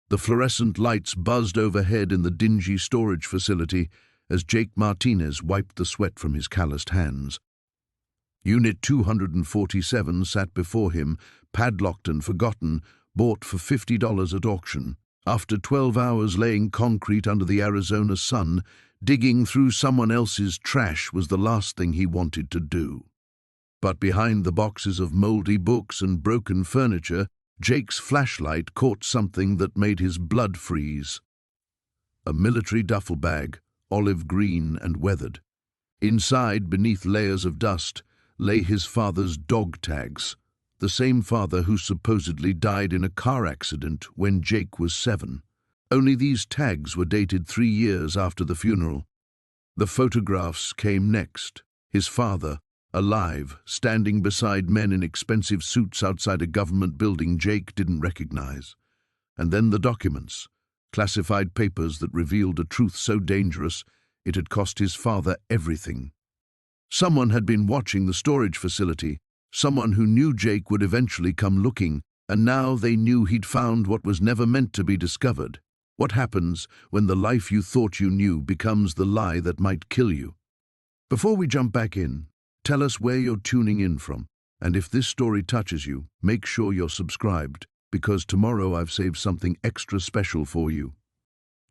The fluorescent lights buzzed overhead in the dingy storage facility as Jake Martinez wiped the sweat from his calloused hands. Unit 247 sat before him, padlocked and forgotten, bought for $50 at auction. After 12 hours laying concrete under the Arizona sun, digging through someone else's trash was the last thing he wanted to do. But behind the boxes of moldy books and broken furniture, Jake's flashlight caught something that made his blood freeze. A military duffel bag, olive green and weathered. Inside, beneath layers of dust, lay his father's dog tags, the same father who supposedly died in a car accident when Jake was 7. Only these tags were dated 3 years after the funeral. The photographs came next. His father, alive, standing beside men in expensive suits outside a government building Jake didn't recognize. And then the documents, classified papers that revealed a truth so dangerous it had cost his father everything. Someone had been watching the storage facility, someone who knew Jake would eventually come looking, and now they knew he'd found what was never meant to be discovered. What happens when the life you thought you knew becomes the lie that might kill you? Before we jump back in, tell us where you're tuning in from, and if this story touches you, make sure you're subscribed, because tomorrow I've saved something extra special for you.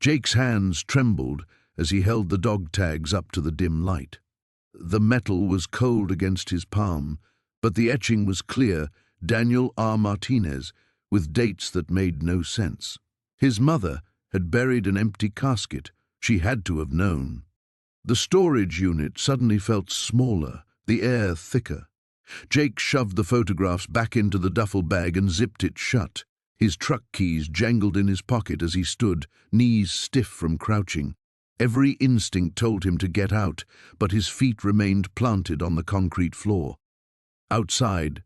Jake's hands trembled as he held the dog tags up to the dim light. The metal was cold against his palm, but the etching was clear, Daniel R. Martinez, with dates that made no sense. His mother had buried an empty casket. She had to have known. The storage unit suddenly felt smaller, the air thicker. Jake shoved the photographs back into the duffel bag and zipped it shut. His truck keys jangled in his pocket as he stood, knees stiff from crouching. Every instinct told him to get out, but his feet remained planted on the concrete floor. Outside,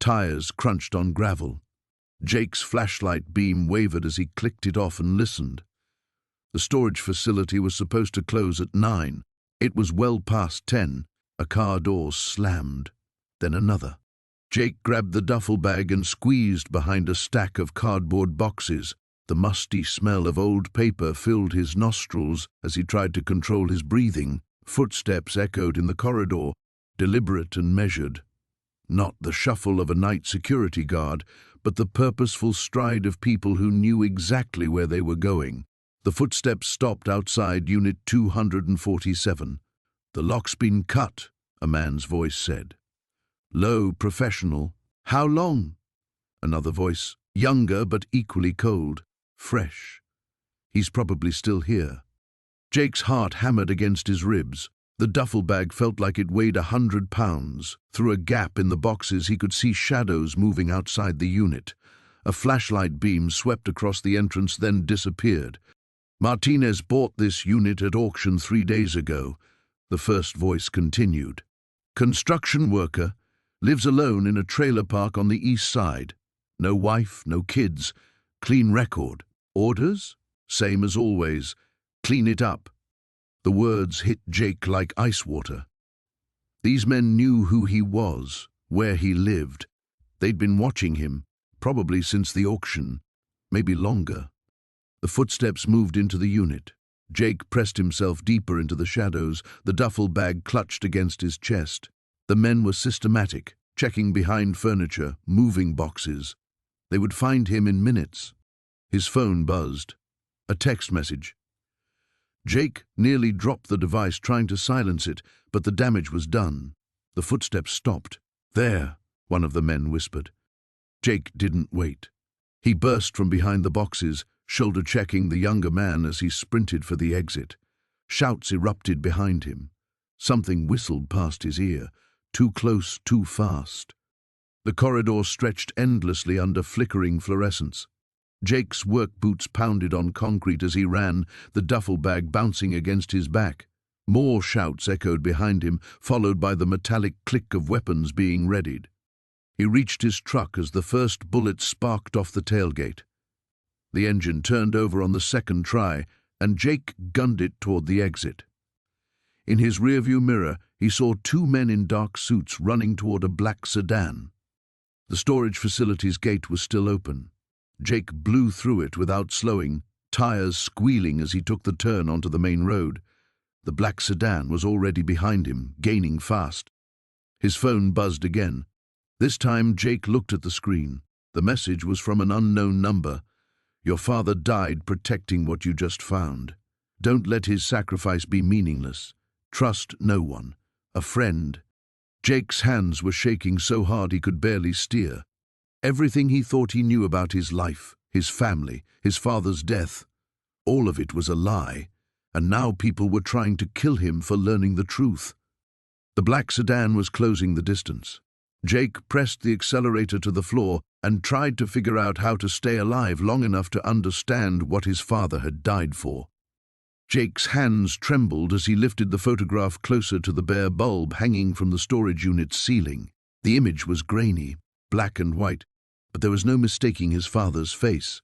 tires crunched on gravel. Jake's flashlight beam wavered as he clicked it off and listened. The storage facility was supposed to close at 9. It was well past 10. A car door slammed, then another. Jake grabbed the duffel bag and squeezed behind a stack of cardboard boxes. The musty smell of old paper filled his nostrils as he tried to control his breathing. Footsteps echoed in the corridor, deliberate and measured. Not the shuffle of a night security guard, but the purposeful stride of people who knew exactly where they were going. The footsteps stopped outside Unit 247. "The lock's been cut," a man's voice said. Low, professional. "How long?" Another voice, younger but equally cold. "Fresh. He's probably still here." Jake's heart hammered against his ribs. The duffel bag felt like it weighed 100 pounds. Through a gap in the boxes he could see shadows moving outside the unit. A flashlight beam swept across the entrance, then disappeared. "Martinez bought this unit at auction 3 days ago," the first voice continued. "Construction worker, lives alone in a trailer park on the east side. No wife, no kids, clean record. Orders? Same as always. Clean it up." The words hit Jake like ice water. These men knew who he was, where he lived. They'd been watching him, probably since the auction, maybe longer. The footsteps moved into the unit. Jake pressed himself deeper into the shadows, the duffel bag clutched against his chest. The men were systematic, checking behind furniture, moving boxes. They would find him in minutes. His phone buzzed. A text message. Jake nearly dropped the device trying to silence it, but the damage was done. The footsteps stopped. "There," one of the men whispered. Jake didn't wait. He burst from behind the boxes, shoulder-checking the younger man as he sprinted for the exit. Shouts erupted behind him. Something whistled past his ear. Too close, too fast. The corridor stretched endlessly under flickering fluorescence. Jake's work boots pounded on concrete as he ran, the duffel bag bouncing against his back. More shouts echoed behind him, followed by the metallic click of weapons being readied. He reached his truck as the first bullet sparked off the tailgate. The engine turned over on the second try, and Jake gunned it toward the exit. In his rearview mirror, he saw 2 men in dark suits running toward a black sedan. The storage facility's gate was still open. Jake blew through it without slowing, tires squealing as he took the turn onto the main road. The black sedan was already behind him, gaining fast. His phone buzzed again. This time Jake looked at the screen. The message was from an unknown number. "Your father died protecting what you just found. Don't let his sacrifice be meaningless. Trust no one. A friend." Jake's hands were shaking so hard he could barely steer. Everything he thought he knew about his life, his family, his father's death, all of it was a lie, and now people were trying to kill him for learning the truth. The black sedan was closing the distance. Jake pressed the accelerator to the floor and tried to figure out how to stay alive long enough to understand what his father had died for. Jake's hands trembled as he lifted the photograph closer to the bare bulb hanging from the storage unit's ceiling. The image was grainy, black and white, but there was no mistaking his father's face.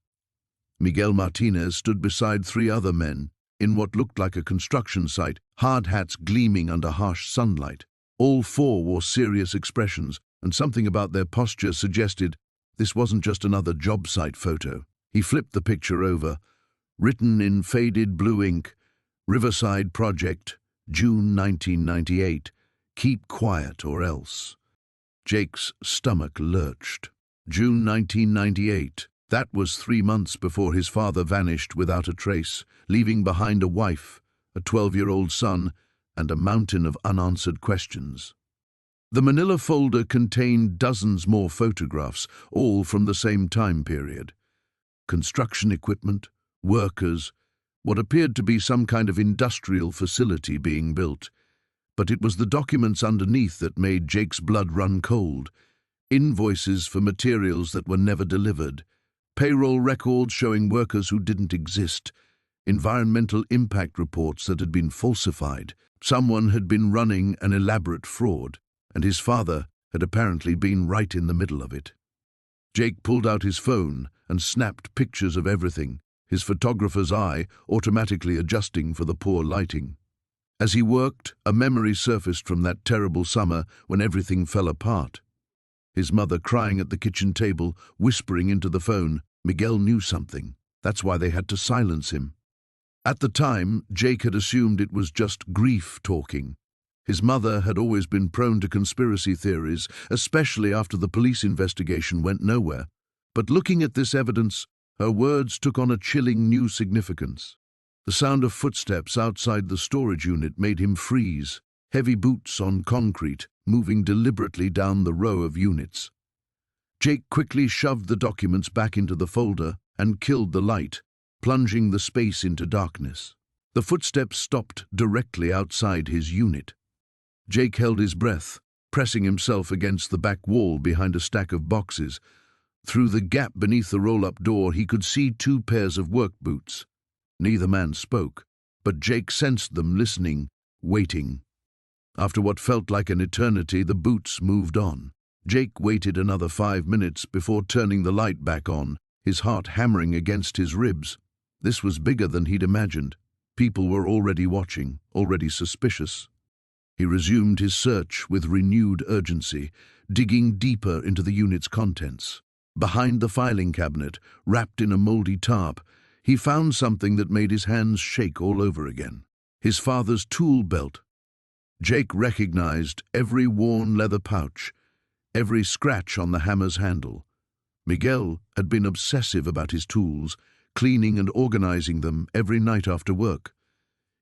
Miguel Martinez stood beside three other men in what looked like a construction site, hard hats gleaming under harsh sunlight. All four wore serious expressions, and something about their posture suggested this wasn't just another job site photo. He flipped the picture over. Written in faded blue ink, "Riverside Project, June 1998. Keep quiet or else." Jake's stomach lurched. June 1998. That was 3 months before his father vanished without a trace, leaving behind a wife, a 12-year-old son, and a mountain of unanswered questions. The manila folder contained dozens more photographs, all from the same time period. Construction equipment, workers, what appeared to be some kind of industrial facility being built. But it was the documents underneath that made Jake's blood run cold. Invoices for materials that were never delivered, payroll records showing workers who didn't exist, environmental impact reports that had been falsified. Someone had been running an elaborate fraud, and his father had apparently been right in the middle of it. Jake pulled out his phone and snapped pictures of everything, his photographer's eye automatically adjusting for the poor lighting. As he worked, a memory surfaced from that terrible summer when everything fell apart. His mother crying at the kitchen table, whispering into the phone. Miguel knew something. That's why they had to silence him. At the time, Jake had assumed it was just grief talking. His mother had always been prone to conspiracy theories, especially after the police investigation went nowhere. But looking at this evidence, her words took on a chilling new significance. The sound of footsteps outside the storage unit made him freeze, heavy boots on concrete, moving deliberately down the row of units. Jake quickly shoved the documents back into the folder and killed the light, plunging the space into darkness. The footsteps stopped directly outside his unit. Jake held his breath, pressing himself against the back wall behind a stack of boxes. Through the gap beneath the roll-up door, he could see 2 pairs of work boots. Neither man spoke, but Jake sensed them listening, waiting. After what felt like an eternity, the boots moved on. Jake waited another 5 minutes before turning the light back on, his heart hammering against his ribs. This was bigger than he'd imagined. People were already watching, already suspicious. He resumed his search with renewed urgency, digging deeper into the unit's contents. Behind the filing cabinet, wrapped in a moldy tarp, he found something that made his hands shake all over again. His father's tool belt. Jake recognized every worn leather pouch, every scratch on the hammer's handle. Miguel had been obsessive about his tools, cleaning and organizing them every night after work.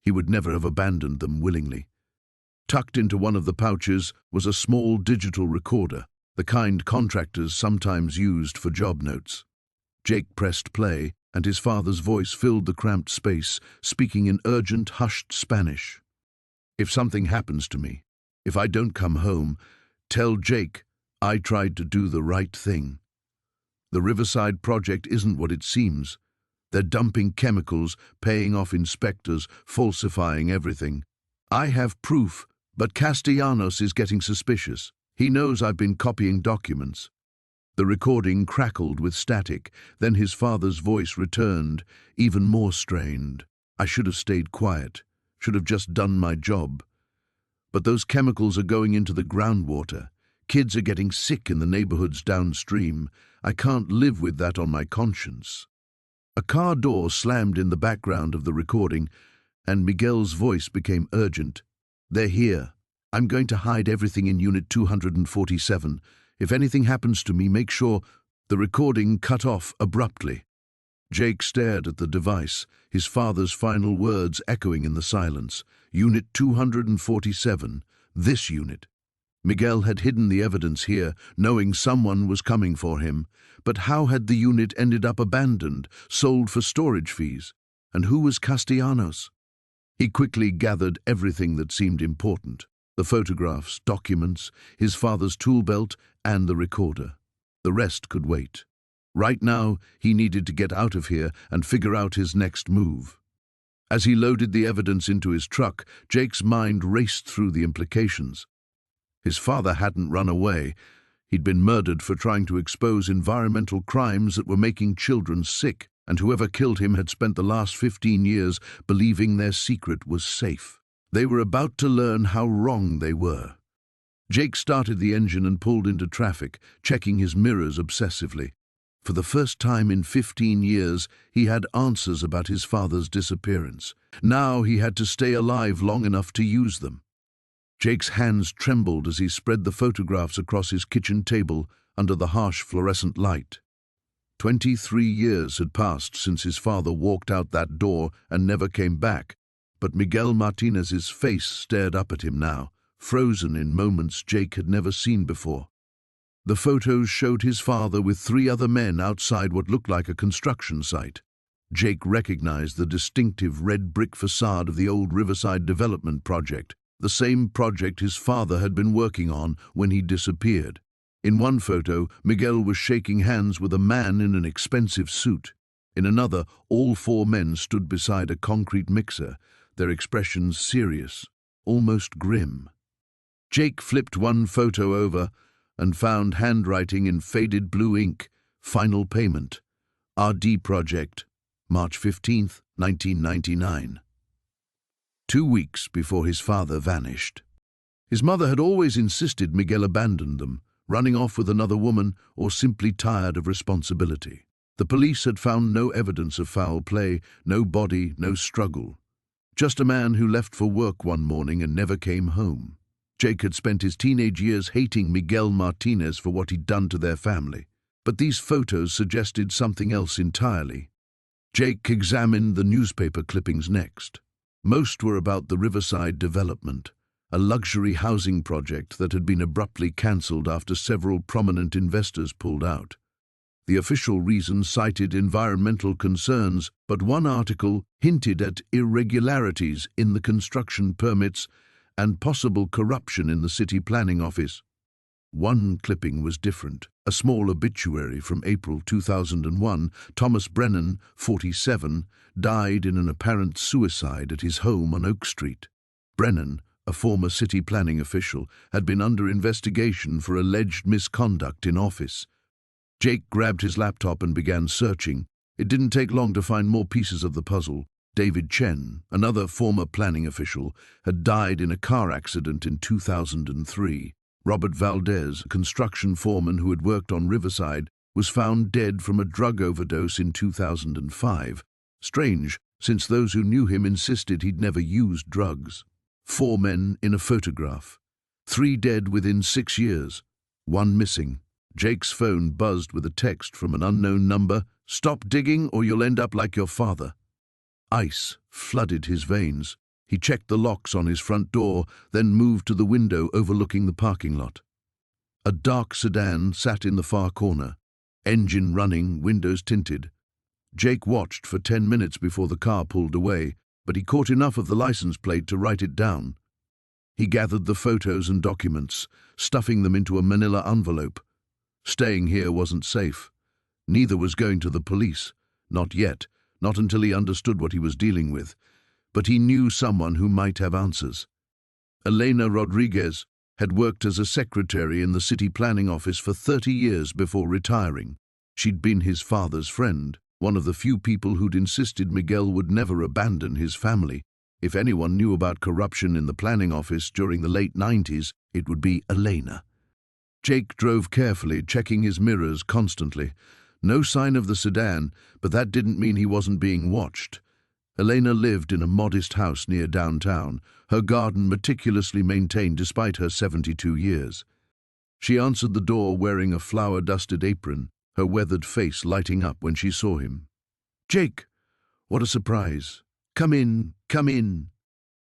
He would never have abandoned them willingly. Tucked into one of the pouches was a small digital recorder, the kind contractors sometimes used for job notes. Jake pressed play, and his father's voice filled the cramped space, speaking in urgent, hushed Spanish. "If something happens to me, if I don't come home, tell Jake I tried to do the right thing. The Riverside Project isn't what it seems. They're dumping chemicals, paying off inspectors, falsifying everything. I have proof, but Castellanos is getting suspicious. He knows I've been copying documents." The recording crackled with static, then his father's voice returned, even more strained. "I should have stayed quiet, should have just done my job. But those chemicals are going into the groundwater, Kids are getting sick in the neighborhoods downstream. I can't live with that on my conscience." A car door slammed in the background of the recording, and Miguel's voice became urgent. "They're here. I'm going to hide everything in Unit 247. If anything happens to me, make sure—" The recording cut off abruptly. Jake stared at the device, his father's final words echoing in the silence. "Unit 247. This unit." Miguel had hidden the evidence here, knowing someone was coming for him. But how had the unit ended up abandoned, sold for storage fees? And who was Castellanos? He quickly gathered everything that seemed important: the photographs, documents, his father's tool belt, and the recorder. The rest could wait. Right now, he needed to get out of here and figure out his next move. As he loaded the evidence into his truck, Jake's mind raced through the implications. His father hadn't run away. He'd been murdered for trying to expose environmental crimes that were making children sick, and whoever killed him had spent the last 15 years believing their secret was safe. They were about to learn how wrong they were. Jake started the engine and pulled into traffic, checking his mirrors obsessively. For the first time in 15 years, he had answers about his father's disappearance. Now he had to stay alive long enough to use them. Jake's hands trembled as he spread the photographs across his kitchen table under the harsh fluorescent light. 23 years had passed since his father walked out that door and never came back, but Miguel Martinez's face stared up at him now, frozen in moments Jake had never seen before. The photos showed his father with 3 other men outside what looked like a construction site. Jake recognized the distinctive red brick facade of the old Riverside development project, the same project his father had been working on when he disappeared. In one photo, Miguel was shaking hands with a man in an expensive suit. In another, all 4 men stood beside a concrete mixer, their expressions serious, almost grim. Jake flipped one photo over and found handwriting in faded blue ink: "Final payment. RD project. March 15th, 1999. 2 weeks before his father vanished. His mother had always insisted Miguel abandoned them, running off with another woman or simply tired of responsibility. The police had found no evidence of foul play, no body, no struggle. Just a man who left for work one morning and never came home. Jake had spent his teenage years hating Miguel Martinez for what he'd done to their family. But these photos suggested something else entirely. Jake examined the newspaper clippings next. Most were about the Riverside development, a luxury housing project that had been abruptly cancelled after several prominent investors pulled out. The official reason cited environmental concerns, but one article hinted at irregularities in the construction permits and possible corruption in the city planning office. One clipping was different. A small obituary from April 2001, Thomas Brennan, 47, died in an apparent suicide at his home on Oak Street. Brennan, a former city planning official, had been under investigation for alleged misconduct in office. Jake grabbed his laptop and began searching. It didn't take long to find more pieces of the puzzle. David Chen, another former planning official, had died in a car accident in 2003. Robert Valdez, a construction foreman who had worked on Riverside, was found dead from a drug overdose in 2005. Strange, since those who knew him insisted he'd never used drugs. 4 men in a photograph. 3 dead within 6 years. 1 missing. Jake's phone buzzed with a text from an unknown number: "Stop digging or you'll end up like your father." Ice flooded his veins. He checked the locks on his front door, then moved to the window overlooking the parking lot. A dark sedan sat in the far corner, engine running, windows tinted. Jake watched for 10 minutes before the car pulled away, but he caught enough of the license plate to write it down. He gathered the photos and documents, stuffing them into a manila envelope. Staying here wasn't safe. Neither was going to the police. Not yet, not until he understood what he was dealing with. But he knew someone who might have answers. Elena Rodriguez had worked as a secretary in the city planning office for 30 years before retiring. She'd been his father's friend, one of the few people who'd insisted Miguel would never abandon his family. If anyone knew about corruption in the planning office during the late 90s, it would be Elena. Jake drove carefully, checking his mirrors constantly. No sign of the sedan, but that didn't mean he wasn't being watched. Elena lived in a modest house near downtown, her garden meticulously maintained despite her 72 years. She answered the door wearing a flour-dusted apron, her weathered face lighting up when she saw him. "Jake! What a surprise! Come in, come in!"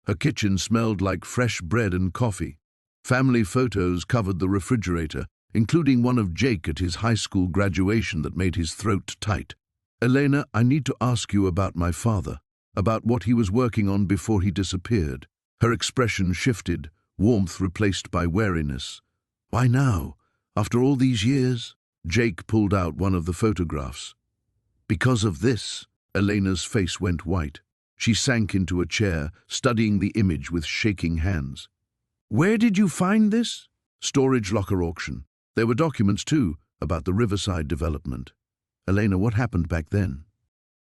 Her kitchen smelled like fresh bread and coffee. Family photos covered the refrigerator, including one of Jake at his high school graduation that made his throat tight. "Elena, I need to ask you about my father, about what he was working on before he disappeared." Her expression shifted, warmth replaced by wariness. "Why now? After all these years?" Jake pulled out one of the photographs. "Because of this." Elena's face went white. She sank into a chair, studying the image with shaking hands. "Where did you find this?" "Storage locker auction. There were documents, too, about the Riverside development." "Elena, what happened back then?"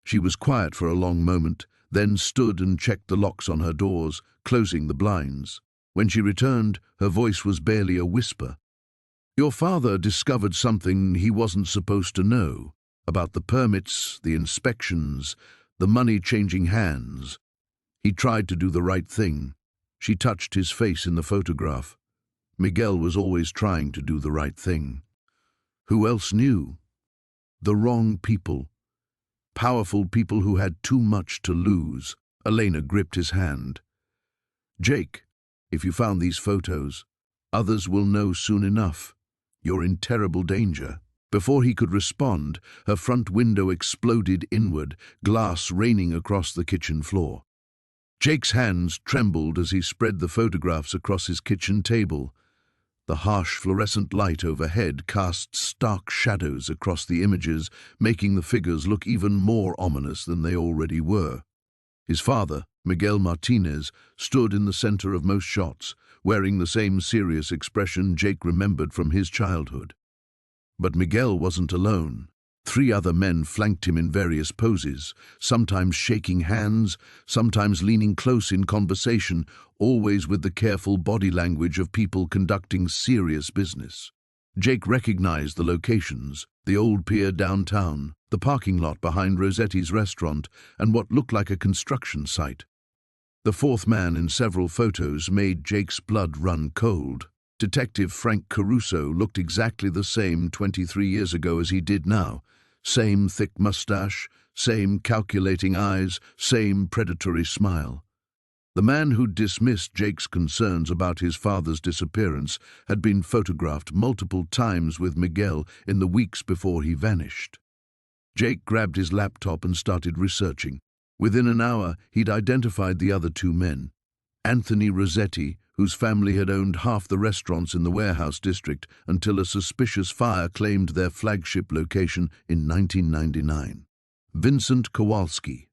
She was quiet for a long moment, then stood and checked the locks on her doors, closing the blinds. When she returned, her voice was barely a whisper. "Your father discovered something he wasn't supposed to know, about the permits, the inspections, the money changing hands. He tried to do the right thing." She touched his face in the photograph. Miguel was always trying to do the right thing. Who else knew? The wrong people. Powerful people who had too much to lose. Elena gripped his hand. "Jake, if you found these photos, others will know soon enough. You're in terrible danger." Before he could respond, her front window exploded inward, glass raining across the kitchen floor. Jake's hands trembled as he spread the photographs across his kitchen table. The harsh fluorescent light overhead cast stark shadows across the images, making the figures look even more ominous than they already were. His father, Miguel Martinez, stood in the center of most shots, wearing the same serious expression Jake remembered from his childhood. But Miguel wasn't alone. 3 other men flanked him in various poses, sometimes shaking hands, sometimes leaning close in conversation, always with the careful body language of people conducting serious business. Jake recognized the locations: the old pier downtown, the parking lot behind Rossetti's restaurant, and what looked like a construction site. The 4th man in several photos made Jake's blood run cold. Detective Frank Caruso looked exactly the same 23 years ago as he did now. Same thick mustache, same calculating eyes, same predatory smile. The man who dismissed Jake's concerns about his father's disappearance had been photographed multiple times with Miguel in the weeks before he vanished. Jake grabbed his laptop and started researching. Within an hour, he'd identified the other 2 men. Anthony Rossetti, whose family had owned half the restaurants in the warehouse district until a suspicious fire claimed their flagship location in 1999. Vincent Kowalski,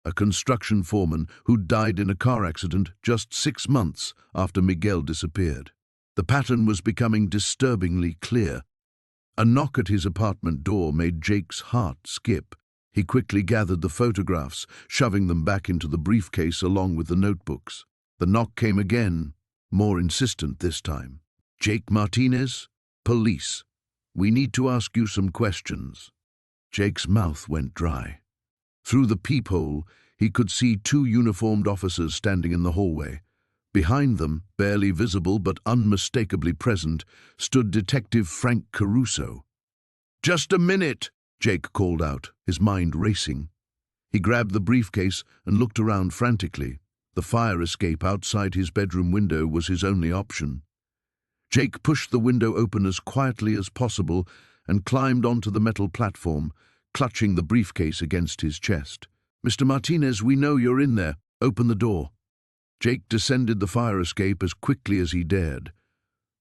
a construction foreman who died in a car accident just 6 months after Miguel disappeared. The pattern was becoming disturbingly clear. A knock at his apartment door made Jake's heart skip. He quickly gathered the photographs, shoving them back into the briefcase along with the notebooks. The knock came again, more insistent this time. "Jake Martinez? Police. We need to ask you some questions." Jake's mouth went dry. Through the peephole, he could see 2 uniformed officers standing in the hallway. Behind them, barely visible but unmistakably present, stood Detective Frank Caruso. "Just a minute," Jake called out, his mind racing. He grabbed the briefcase and looked around frantically. The fire escape outside his bedroom window was his only option. Jake pushed the window open as quietly as possible and climbed onto the metal platform, clutching the briefcase against his chest. "Mr. Martinez, we know you're in there. Open the door." Jake descended the fire escape as quickly as he dared.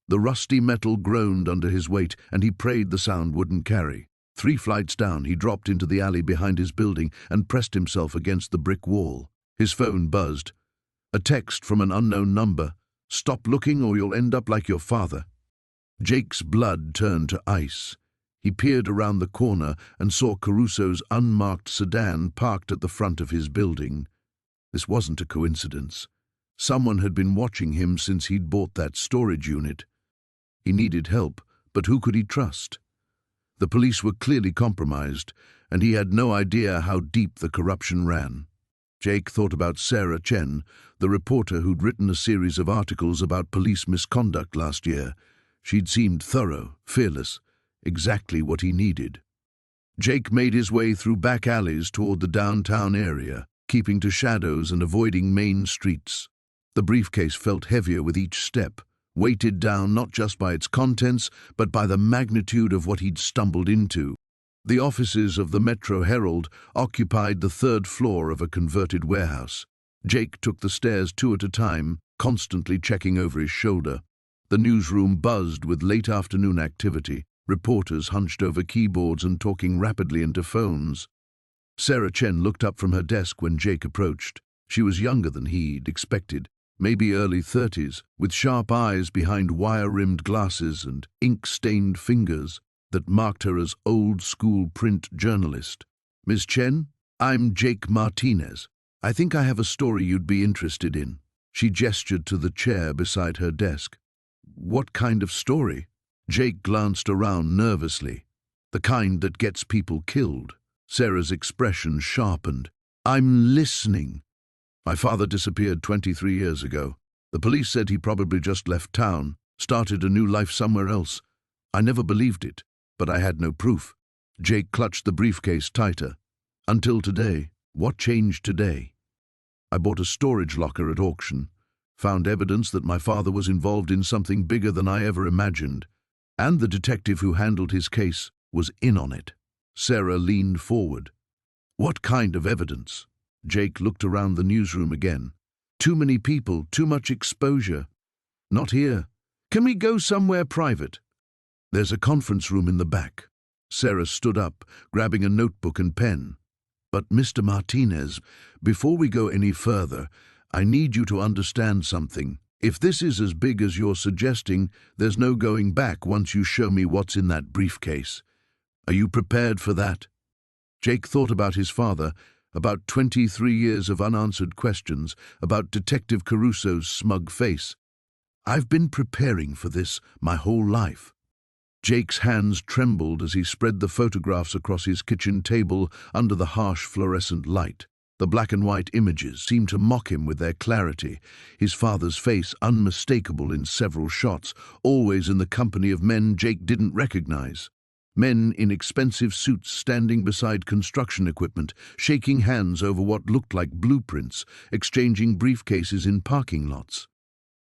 The rusty metal groaned under his weight, and he prayed the sound wouldn't carry. 3 flights down, he dropped into the alley behind his building and pressed himself against the brick wall. His phone buzzed. A text from an unknown number. "Stop looking or you'll end up like your father." Jake's blood turned to ice. He peered around the corner and saw Caruso's unmarked sedan parked at the front of his building. This wasn't a coincidence. Someone had been watching him since he'd bought that storage unit. He needed help, but who could he trust? The police were clearly compromised, and he had no idea how deep the corruption ran. Jake thought about Sarah Chen, the reporter who'd written a series of articles about police misconduct last year. She'd seemed thorough, fearless, exactly what he needed. Jake made his way through back alleys toward the downtown area, keeping to shadows and avoiding main streets. The briefcase felt heavier with each step, weighted down not just by its contents, but by the magnitude of what he'd stumbled into. The offices of the Metro Herald occupied the third floor of a converted warehouse. Jake took the stairs two at a time, constantly checking over his shoulder. The newsroom buzzed with late afternoon activity, reporters hunched over keyboards and talking rapidly into phones. Sarah Chen looked up from her desk when Jake approached. She was younger than he'd expected, maybe early 30s, with sharp eyes behind wire-rimmed glasses and ink-stained fingers that marked her as old-school print journalist. "Ms. Chen, I'm Jake Martinez. I think I have a story you'd be interested in." She gestured to the chair beside her desk. "What kind of story?" Jake glanced around nervously. "The kind that gets people killed." Sarah's expression sharpened. "I'm listening. My father disappeared 23 years ago. The police said he probably just left town, started a new life somewhere else. I never believed it, but I had no proof." Jake clutched the briefcase tighter. "Until today." "What changed today?" "I bought a storage locker at auction, found evidence that my father was involved in something bigger than I ever imagined, and the detective who handled his case was in on it." Sarah leaned forward. "What kind of evidence?" Jake looked around the newsroom again. "Too many people, too much exposure." "Not here. Can we go somewhere private?" "There's a conference room in the back." Sarah stood up, grabbing a notebook and pen. "But Mr. Martinez, before we go any further, I need you to understand something. If this is as big as you're suggesting, there's no going back once you show me what's in that briefcase. Are you prepared for that?" Jake thought about his father, about 23 years of unanswered questions, about Detective Caruso's smug face. "I've been preparing for this my whole life." Jake's hands trembled as he spread the photographs across his kitchen table under the harsh fluorescent light. The black and white images seemed to mock him with their clarity, his father's face unmistakable in several shots, always in the company of men Jake didn't recognize. Men in expensive suits standing beside construction equipment, shaking hands over what looked like blueprints, exchanging briefcases in parking lots.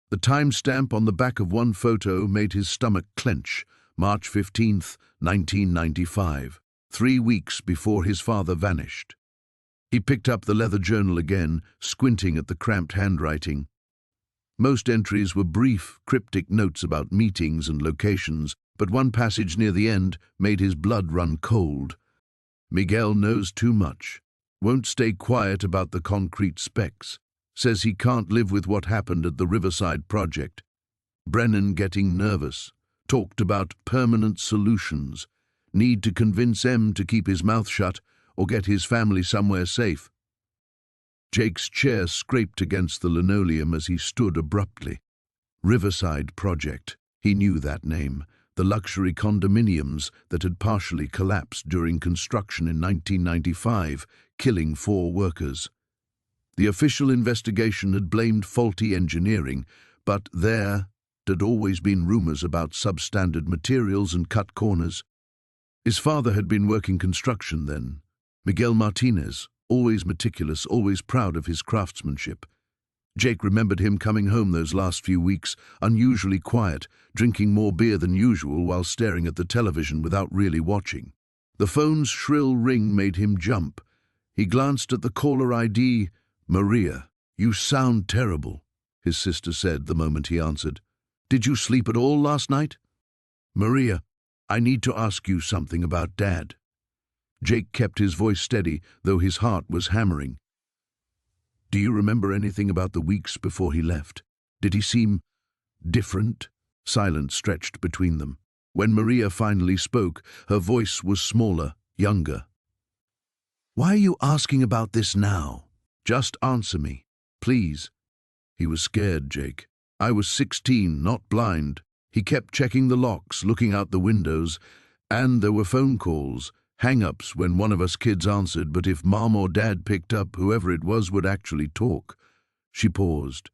The timestamp on the back of one photo made his stomach clench. March 15th, 1995, 3 weeks before his father vanished. He picked up the leather journal again, squinting at the cramped handwriting. Most entries were brief, cryptic notes about meetings and locations, but one passage near the end made his blood run cold. "Miguel knows too much. Won't stay quiet about the concrete specs. Says he can't live with what happened at the Riverside project. Brennan getting nervous. Talked about permanent solutions. Need to convince M to keep his mouth shut or get his family somewhere safe." Jake's chair scraped against the linoleum as he stood abruptly. Riverside Project. He knew that name. The luxury condominiums that had partially collapsed during construction in 1995, killing 4 workers. The official investigation had blamed faulty engineering, but there had always been rumors about substandard materials and cut corners. His father had been working construction then. Miguel Martinez, always meticulous, always proud of his craftsmanship. Jake remembered him coming home those last few weeks, unusually quiet, drinking more beer than usual while staring at the television without really watching. The phone's shrill ring made him jump. He glanced at the caller ID. "Maria, you sound terrible," his sister said the moment he answered. "Did you sleep at all last night?" "Maria, I need to ask you something about Dad." Jake kept his voice steady, though his heart was hammering. "Do you remember anything about the weeks before he left? Did he seem different?" Silence stretched between them. When Maria finally spoke, her voice was smaller, younger. "Why are you asking about this now? Just answer me, please." He was scared, Jake. "I was 16, not blind. He kept checking the locks, looking out the windows, and there were phone calls, hang-ups when one of us kids answered, but if Mom or Dad picked up, whoever it was would actually talk. She paused.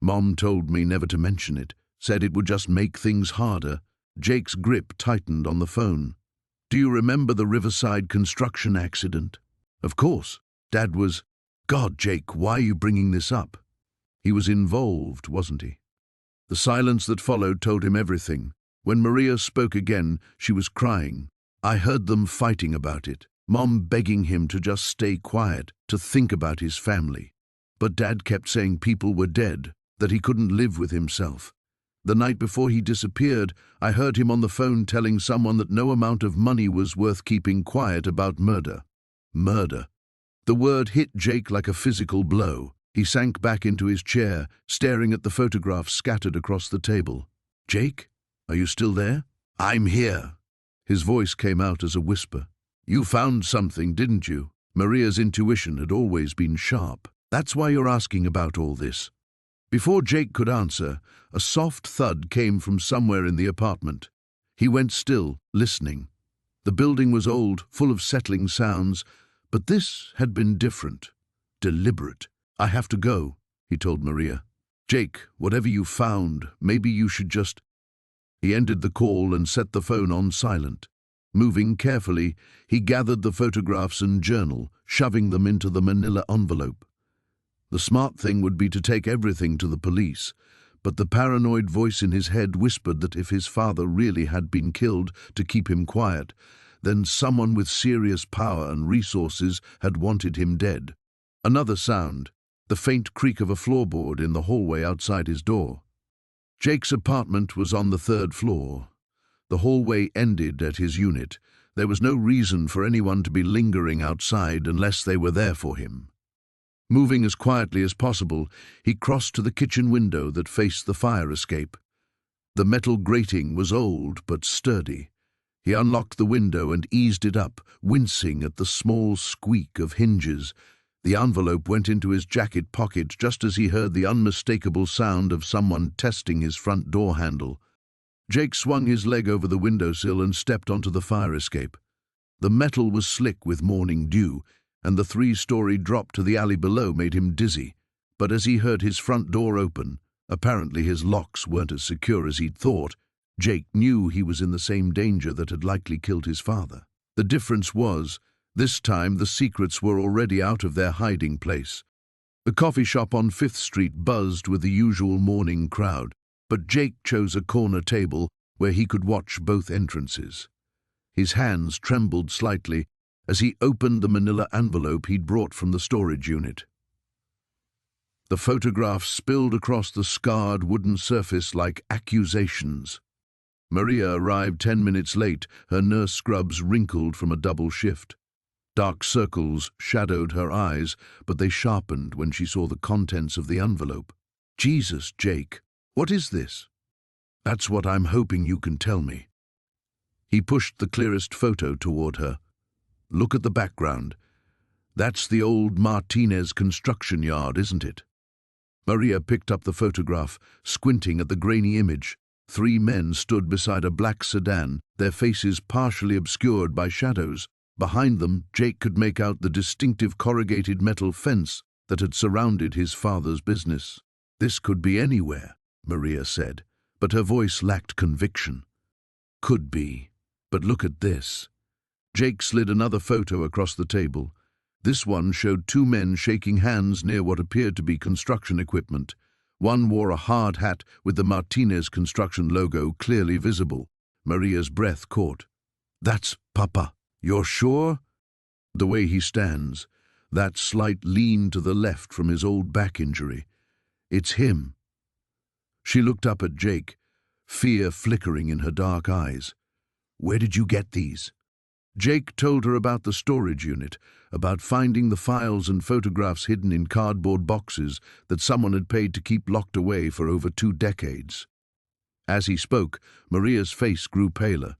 Mom told me never to mention it, said it would just make things harder. Jake's grip tightened on the phone. Do you remember the Riverside construction accident? Of course. Dad was... God, Jake, why are you bringing this up? He was involved, wasn't he? The silence that followed told him everything. When Maria spoke again, she was crying. I heard them fighting about it, Mom begging him to just stay quiet, to think about his family. But Dad kept saying people were dead, that he couldn't live with himself. The night before he disappeared, I heard him on the phone telling someone that no amount of money was worth keeping quiet about murder. Murder. The word hit Jake like a physical blow. He sank back into his chair, staring at the photographs scattered across the table. Jake, are you still there? I'm here. His voice came out as a whisper. You found something, didn't you? Maria's intuition had always been sharp. That's why you're asking about all this. Before Jake could answer, a soft thud came from somewhere in the apartment. He went still, listening. The building was old, full of settling sounds, but this had been different, deliberate. I have to go, he told Maria. Jake, whatever you found, maybe you should just... He ended the call and set the phone on silent. Moving carefully, he gathered the photographs and journal, shoving them into the manila envelope. The smart thing would be to take everything to the police, but the paranoid voice in his head whispered that if his father really had been killed to keep him quiet, then someone with serious power and resources had wanted him dead. Another sound, the faint creak of a floorboard in the hallway outside his door. Jake's apartment was on the 3rd floor. The hallway ended at his unit. There was no reason for anyone to be lingering outside unless they were there for him. Moving as quietly as possible, he crossed to the kitchen window that faced the fire escape. The metal grating was old but sturdy. He unlocked the window and eased it up, wincing at the small squeak of hinges. The envelope went into his jacket pocket just as he heard the unmistakable sound of someone testing his front door handle. Jake swung his leg over the windowsill and stepped onto the fire escape. The metal was slick with morning dew, and the 3-story drop to the alley below made him dizzy. But as he heard his front door open, apparently his locks weren't as secure as he'd thought, Jake knew he was in the same danger that had likely killed his father. The difference was, this time the secrets were already out of their hiding place. The coffee shop on 5th Street buzzed with the usual morning crowd, but Jake chose a corner table where he could watch both entrances. His hands trembled slightly as he opened the manila envelope he'd brought from the storage unit. The photographs spilled across the scarred wooden surface like accusations. Maria arrived 10 minutes late, her nurse scrubs wrinkled from a double shift. Dark circles shadowed her eyes, but they sharpened when she saw the contents of the envelope. Jesus, Jake, what is this? That's what I'm hoping you can tell me. He pushed the clearest photo toward her. Look at the background. That's the old Martinez construction yard, isn't it? Maria picked up the photograph, squinting at the grainy image. 3 men stood beside a black sedan, their faces partially obscured by shadows. Behind them, Jake could make out the distinctive corrugated metal fence that had surrounded his father's business. This could be anywhere, Maria said, but her voice lacked conviction. Could be, but look at this. Jake slid another photo across the table. This one showed 2 men shaking hands near what appeared to be construction equipment. One wore a hard hat with the Martinez construction logo clearly visible. Maria's breath caught. That's Papa. You're sure? The way he stands, that slight lean to the left from his old back injury. It's him. She looked up at Jake, fear flickering in her dark eyes. Where did you get these? Jake told her about the storage unit, about finding the files and photographs hidden in cardboard boxes that someone had paid to keep locked away for over 2 decades. As he spoke, Maria's face grew paler.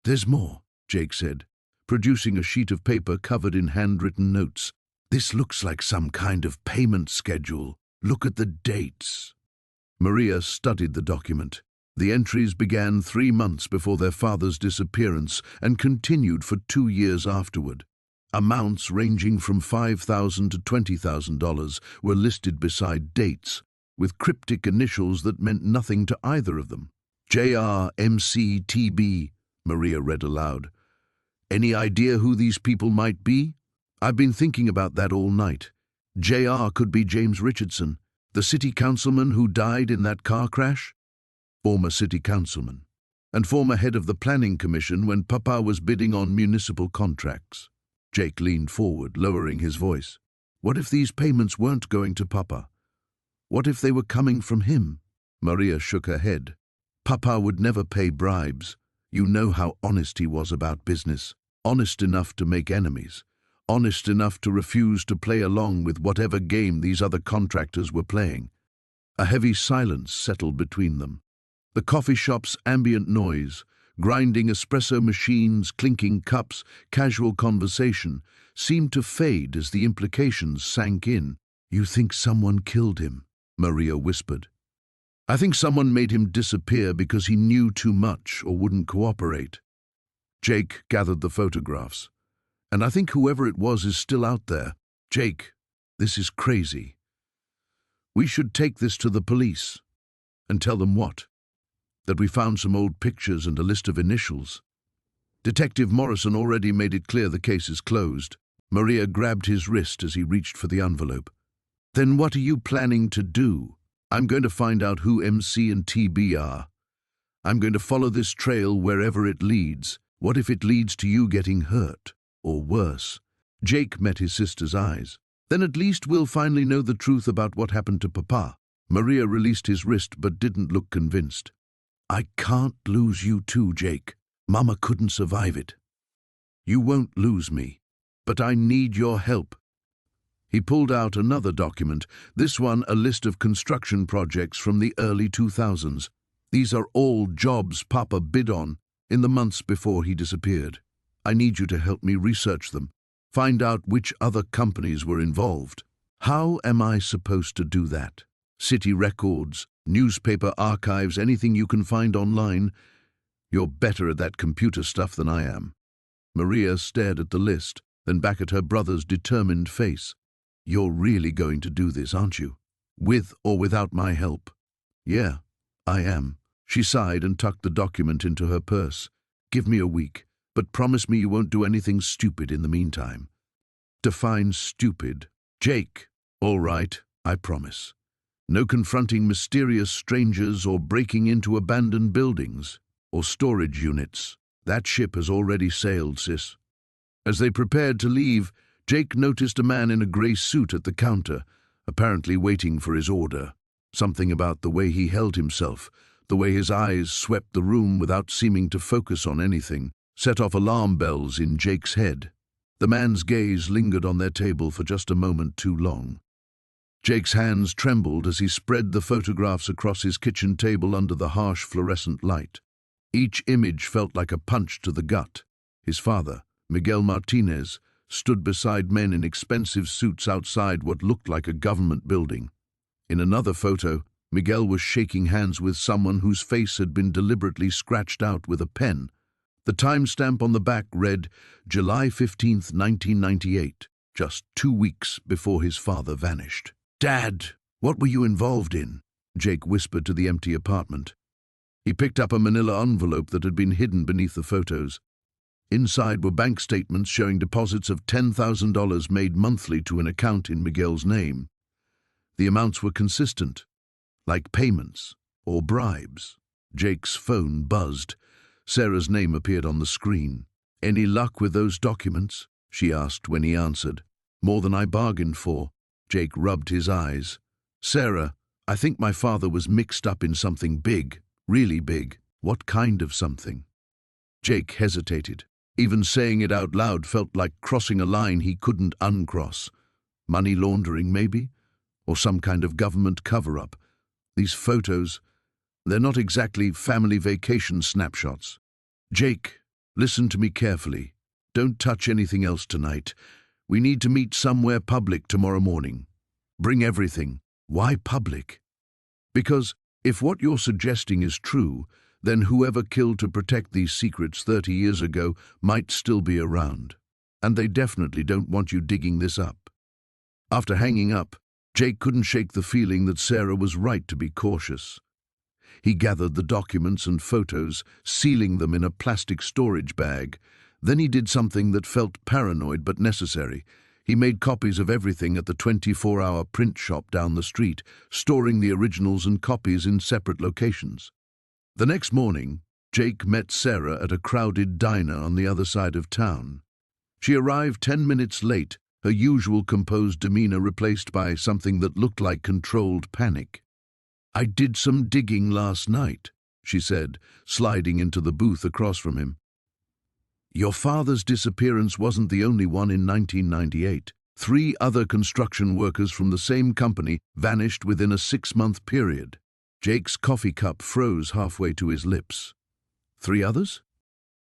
There's more, Jake said, producing a sheet of paper covered in handwritten notes. This looks like some kind of payment schedule. Look at the dates. Maria studied the document. The entries began 3 months before their father's disappearance and continued for 2 years afterward. Amounts ranging from $5,000 to $20,000 were listed beside dates, with cryptic initials that meant nothing to either of them. JRMCTB, Maria read aloud. Any idea who these people might be? I've been thinking about that all night. JR could be James Richardson, the city councilman who died in that car crash. Former city councilman, and former head of the planning commission when Papa was bidding on municipal contracts. Jake leaned forward, lowering his voice. What if these payments weren't going to Papa? What if they were coming from him? Maria shook her head. Papa would never pay bribes. You know how honest he was about business. Honest enough to make enemies. Honest enough to refuse to play along with whatever game these other contractors were playing. A heavy silence settled between them. The coffee shop's ambient noise, grinding espresso machines, clinking cups, casual conversation, seemed to fade as the implications sank in. You think someone killed him? Maria whispered. I think someone made him disappear because he knew too much or wouldn't cooperate. Jake gathered the photographs. And I think whoever it was is still out there. Jake, this is crazy. We should take this to the police. And tell them what? That we found some old pictures and a list of initials. Detective Morrison already made it clear the case is closed. Maria grabbed his wrist as he reached for the envelope. Then what are you planning to do? I'm going to find out who MC and TB are. I'm going to follow this trail wherever it leads. What if it leads to you getting hurt? Or worse? Jake met his sister's eyes. Then at least we'll finally know the truth about what happened to Papa. Maria released his wrist but didn't look convinced. I can't lose you too, Jake. Mama couldn't survive it. You won't lose me, but I need your help. He pulled out another document, this one a list of construction projects from the early 2000s. These are all jobs Papa bid on in the months before he disappeared. I need you to help me research them, find out which other companies were involved. How am I supposed to do that? City records, newspaper archives, anything you can find online. You're better at that computer stuff than I am. Maria stared at the list, then back at her brother's determined face. You're really going to do this, aren't you? With or without my help? Yeah, I am. She sighed and tucked the document into her purse. Give me a week, but promise me you won't do anything stupid in the meantime. Define stupid. Jake. All right, I promise. No confronting mysterious strangers or breaking into abandoned buildings or storage units. That ship has already sailed, sis. As they prepared to leave, Jake noticed a man in a grey suit at the counter, apparently waiting for his order. Something about the way he held himself, the way his eyes swept the room without seeming to focus on anything, set off alarm bells in Jake's head. The man's gaze lingered on their table for just a moment too long. Jake's hands trembled as he spread the photographs across his kitchen table under the harsh fluorescent light. Each image felt like a punch to the gut. His father, Miguel Martinez, stood beside men in expensive suits outside what looked like a government building. In another photo, Miguel was shaking hands with someone whose face had been deliberately scratched out with a pen. The timestamp on the back read, July 15th, 1998, just 2 weeks before his father vanished. Dad, what were you involved in? Jake whispered to the empty apartment. He picked up a manila envelope that had been hidden beneath the photos. Inside were bank statements showing deposits of $10,000 made monthly to an account in Miguel's name. The amounts were consistent, like payments or bribes. Jake's phone buzzed. Sarah's name appeared on the screen. Any luck with those documents? She asked when he answered. More than I bargained for. Jake rubbed his eyes. Sarah, I think my father was mixed up in something big, really big. What kind of something? Jake hesitated. Even saying it out loud felt like crossing a line he couldn't uncross. Money laundering, maybe? Or some kind of government cover-up. These photos, they're not exactly family vacation snapshots. Jake, listen to me carefully. Don't touch anything else tonight. We need to meet somewhere public tomorrow morning. Bring everything. Why public? Because If what you're suggesting is true, then whoever killed to protect these secrets 30 years ago might still be around. And they definitely don't want you digging this up. After hanging up, Jake couldn't shake the feeling that Sarah was right to be cautious. He gathered the documents and photos, sealing them in a plastic storage bag. Then he did something that felt paranoid but necessary. He made copies of everything at the 24-hour print shop down the street, storing the originals and copies in separate locations. The next morning, Jake met Sarah at a crowded diner on the other side of town. She arrived 10 minutes late, her usual composed demeanor replaced by something that looked like controlled panic. "I did some digging last night," she said, sliding into the booth across from him. "Your father's disappearance wasn't the only one in 1998. 3 other construction workers from the same company vanished within a 6-month period." Jake's coffee cup froze halfway to his lips. 3 others?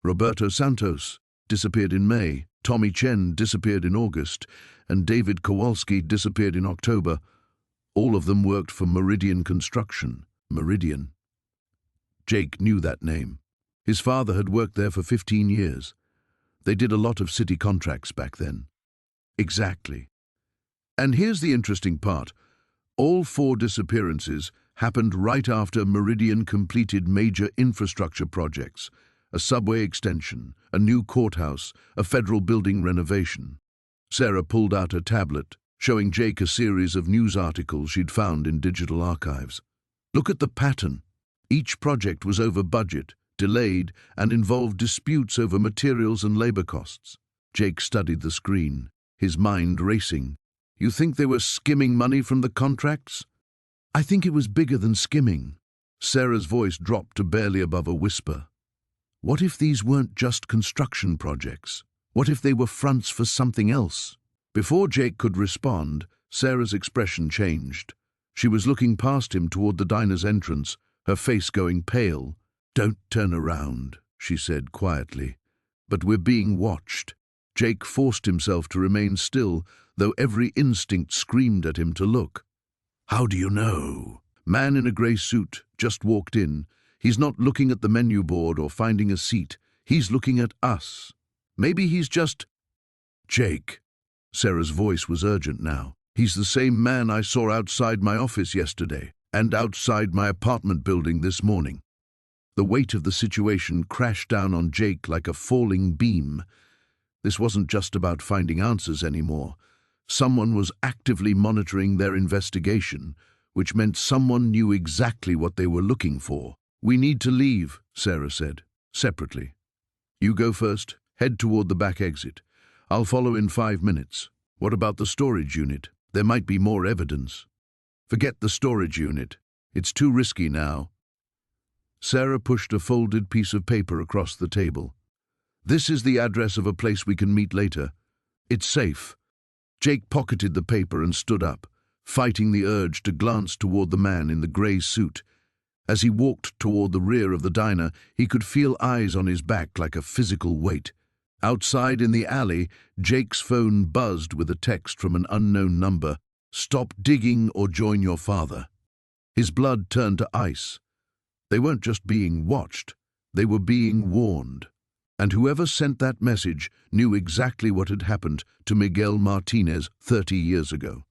Roberto Santos disappeared in May, Tommy Chen disappeared in August, and David Kowalski disappeared in October. All of them worked for Meridian Construction. Meridian. Jake knew that name. His father had worked there for 15 years. They did a lot of city contracts back then. Exactly. And here's the interesting part. All 4 disappearances happened right after Meridian completed major infrastructure projects, a subway extension, a new courthouse, a federal building renovation. Sarah pulled out a tablet, showing Jake a series of news articles she'd found in digital archives. "Look at the pattern. Each project was over budget, delayed, and involved disputes over materials and labor costs." Jake studied the screen, his mind racing. "You think they were skimming money from the contracts?" "I think it was bigger than skimming." Sarah's voice dropped to barely above a whisper. "What if these weren't just construction projects? What if they were fronts for something else?" Before Jake could respond, Sarah's expression changed. She was looking past him toward the diner's entrance, her face going pale. "Don't turn around," she said quietly. "But we're being watched." Jake forced himself to remain still, though every instinct screamed at him to look. "How do you know?" Man in a grey suit just walked in. He's not looking at the menu board or finding a seat. He's looking at us. Maybe he's just... "Jake." Sarah's voice was urgent now. "He's the same man I saw outside my office yesterday, and outside my apartment building this morning." The weight of the situation crashed down on Jake like a falling beam. This wasn't just about finding answers anymore. Someone was actively monitoring their investigation, which meant someone knew exactly what they were looking for. "We need to leave," Sarah said, separately. "You go first. Head toward the back exit. I'll follow in 5 minutes. What about the storage unit? There might be more evidence." "Forget the storage unit. It's too risky now." Sarah pushed a folded piece of paper across the table. "This is the address of a place we can meet later. It's safe." Jake pocketed the paper and stood up, fighting the urge to glance toward the man in the grey suit. As he walked toward the rear of the diner, he could feel eyes on his back like a physical weight. Outside in the alley, Jake's phone buzzed with a text from an unknown number. "Stop digging or join your father." His blood turned to ice. They weren't just being watched, they were being warned. And whoever sent that message knew exactly what had happened to Miguel Martinez 30 years ago.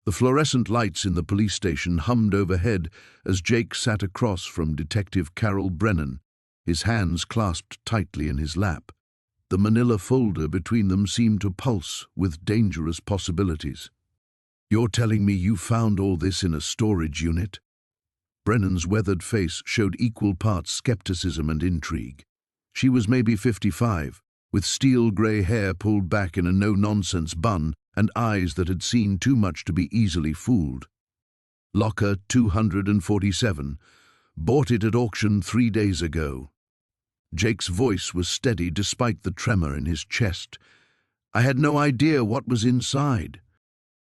The fluorescent lights in the police station hummed overhead as Jake sat across from Detective Carol Brennan, his hands clasped tightly in his lap. The manila folder between them seemed to pulse with dangerous possibilities. "You're telling me you found all this in a storage unit?" Brennan's weathered face showed equal parts skepticism and intrigue. She was maybe 55, with steel-grey hair pulled back in a no-nonsense bun and eyes that had seen too much to be easily fooled. "Locker 247. Bought it at auction 3 days ago." Jake's voice was steady despite the tremor in his chest. "I had no idea what was inside."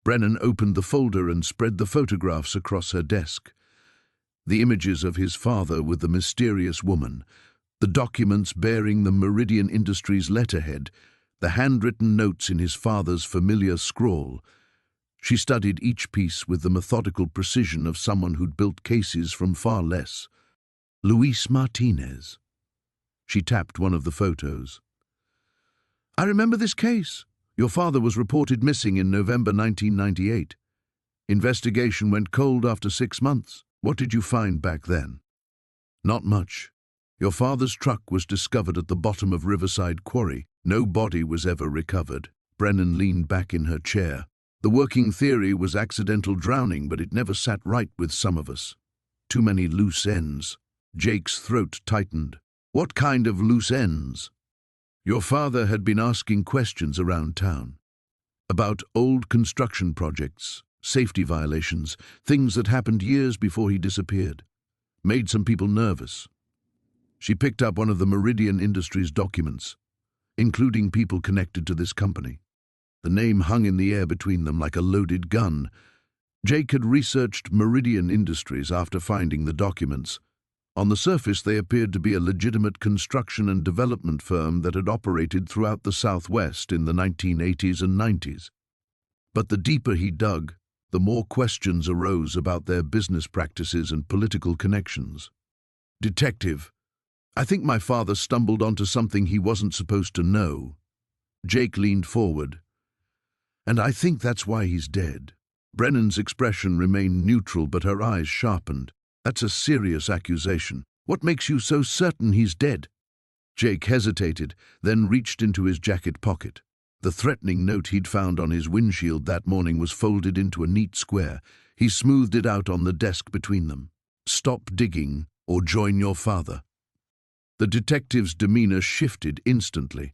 Brennan opened the folder and spread the photographs across her desk. The images of his father with the mysterious woman, the documents bearing the Meridian Industries letterhead, the handwritten notes in his father's familiar scrawl. She studied each piece with the methodical precision of someone who'd built cases from far less. Luis Martinez. She tapped one of the photos. I remember this case. Your father was reported missing in November 1998. Investigation went cold after 6 months. What did you find back then? Not much. Your father's truck was discovered at the bottom of Riverside Quarry. No body was ever recovered. Brennan leaned back in her chair. The working theory was accidental drowning, but it never sat right with some of us. Too many loose ends. Jake's throat tightened. What kind of loose ends? Your father had been asking questions around town. About old construction projects, safety violations, things that happened years before he disappeared. Made some people nervous. She picked up one of the Meridian Industries documents, including people connected to this company. The name hung in the air between them like a loaded gun. Jake had researched Meridian Industries after finding the documents. On the surface, they appeared to be a legitimate construction and development firm that had operated throughout the Southwest in the 1980s and 90s. But the deeper he dug, the more questions arose about their business practices and political connections. Detective, I think my father stumbled onto something he wasn't supposed to know. Jake leaned forward. And I think that's why he's dead. Brennan's expression remained neutral, but her eyes sharpened. That's a serious accusation. What makes you so certain he's dead? Jake hesitated, then reached into his jacket pocket. The threatening note he'd found on his windshield that morning was folded into a neat square. He smoothed it out on the desk between them. Stop digging or join your father. The detective's demeanor shifted instantly.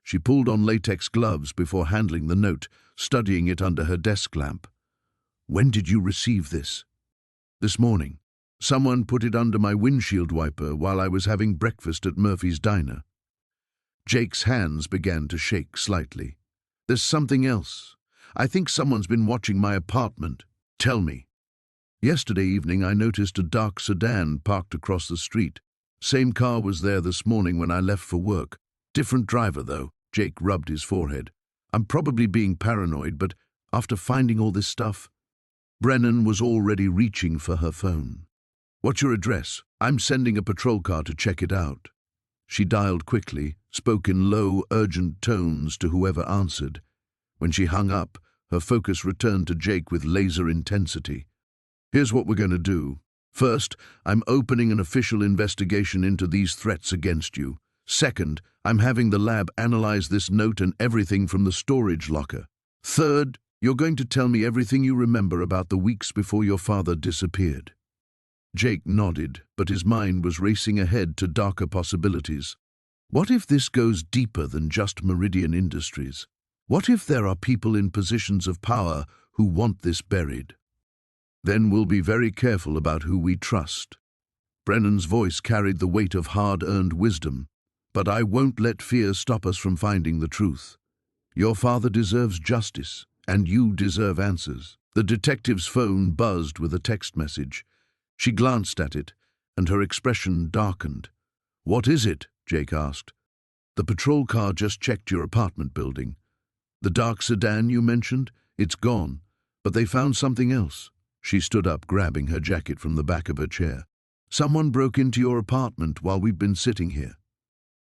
She pulled on latex gloves before handling the note, studying it under her desk lamp. When did you receive this? This morning. Someone put it under my windshield wiper while I was having breakfast at Murphy's Diner. Jake's hands began to shake slightly. There's something else. I think someone's been watching my apartment. Tell me. Yesterday evening I noticed a dark sedan parked across the street. Same car was there this morning when I left for work. Different driver, though. Jake rubbed his forehead. I'm probably being paranoid, but after finding all this stuff... Brennan was already reaching for her phone. What's your address? I'm sending a patrol car to check it out. She dialed quickly, spoke in low, urgent tones to whoever answered. When she hung up, her focus returned to Jake with laser intensity. Here's what we're going to do. First, I'm opening an official investigation into these threats against you. Second, I'm having the lab analyze this note and everything from the storage locker. Third, you're going to tell me everything you remember about the weeks before your father disappeared. Jake nodded, but his mind was racing ahead to darker possibilities. What if this goes deeper than just Meridian Industries? What if there are people in positions of power who want this buried? Then we'll be very careful about who we trust. Brennan's voice carried the weight of hard-earned wisdom. But I won't let fear stop us from finding the truth. Your father deserves justice, and you deserve answers. The detective's phone buzzed with a text message. She glanced at it, and her expression darkened. What is it? Jake asked. The patrol car just checked your apartment building. The dark sedan you mentioned? It's gone, but they found something else. She stood up, grabbing her jacket from the back of her chair. Someone broke into your apartment while we've been sitting here.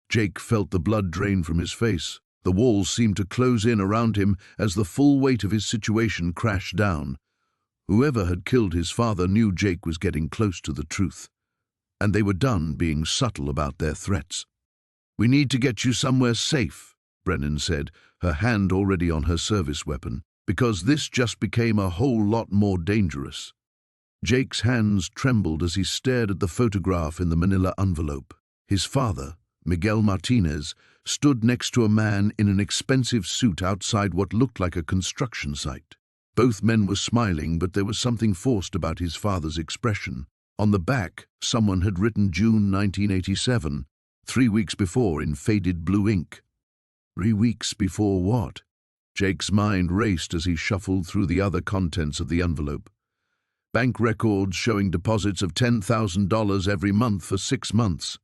Jake felt the blood drain from his face. The walls seemed to close in around him as the full weight of his situation crashed down. Whoever had killed his father knew Jake was getting close to the truth, and they were done being subtle about their threats. We need to get you somewhere safe, Brennan said, her hand already on her service weapon, because this just became a whole lot more dangerous. Jake's hands trembled as he stared at the photograph in the manila envelope. His father, Miguel Martinez, stood next to a man in an expensive suit outside what looked like a construction site. Both men were smiling, but there was something forced about his father's expression. On the back, someone had written June 1987, 3 weeks before in faded blue ink. 3 weeks before what? Jake's mind raced as he shuffled through the other contents of the envelope. Bank records showing deposits of $10,000 every month for 6 months.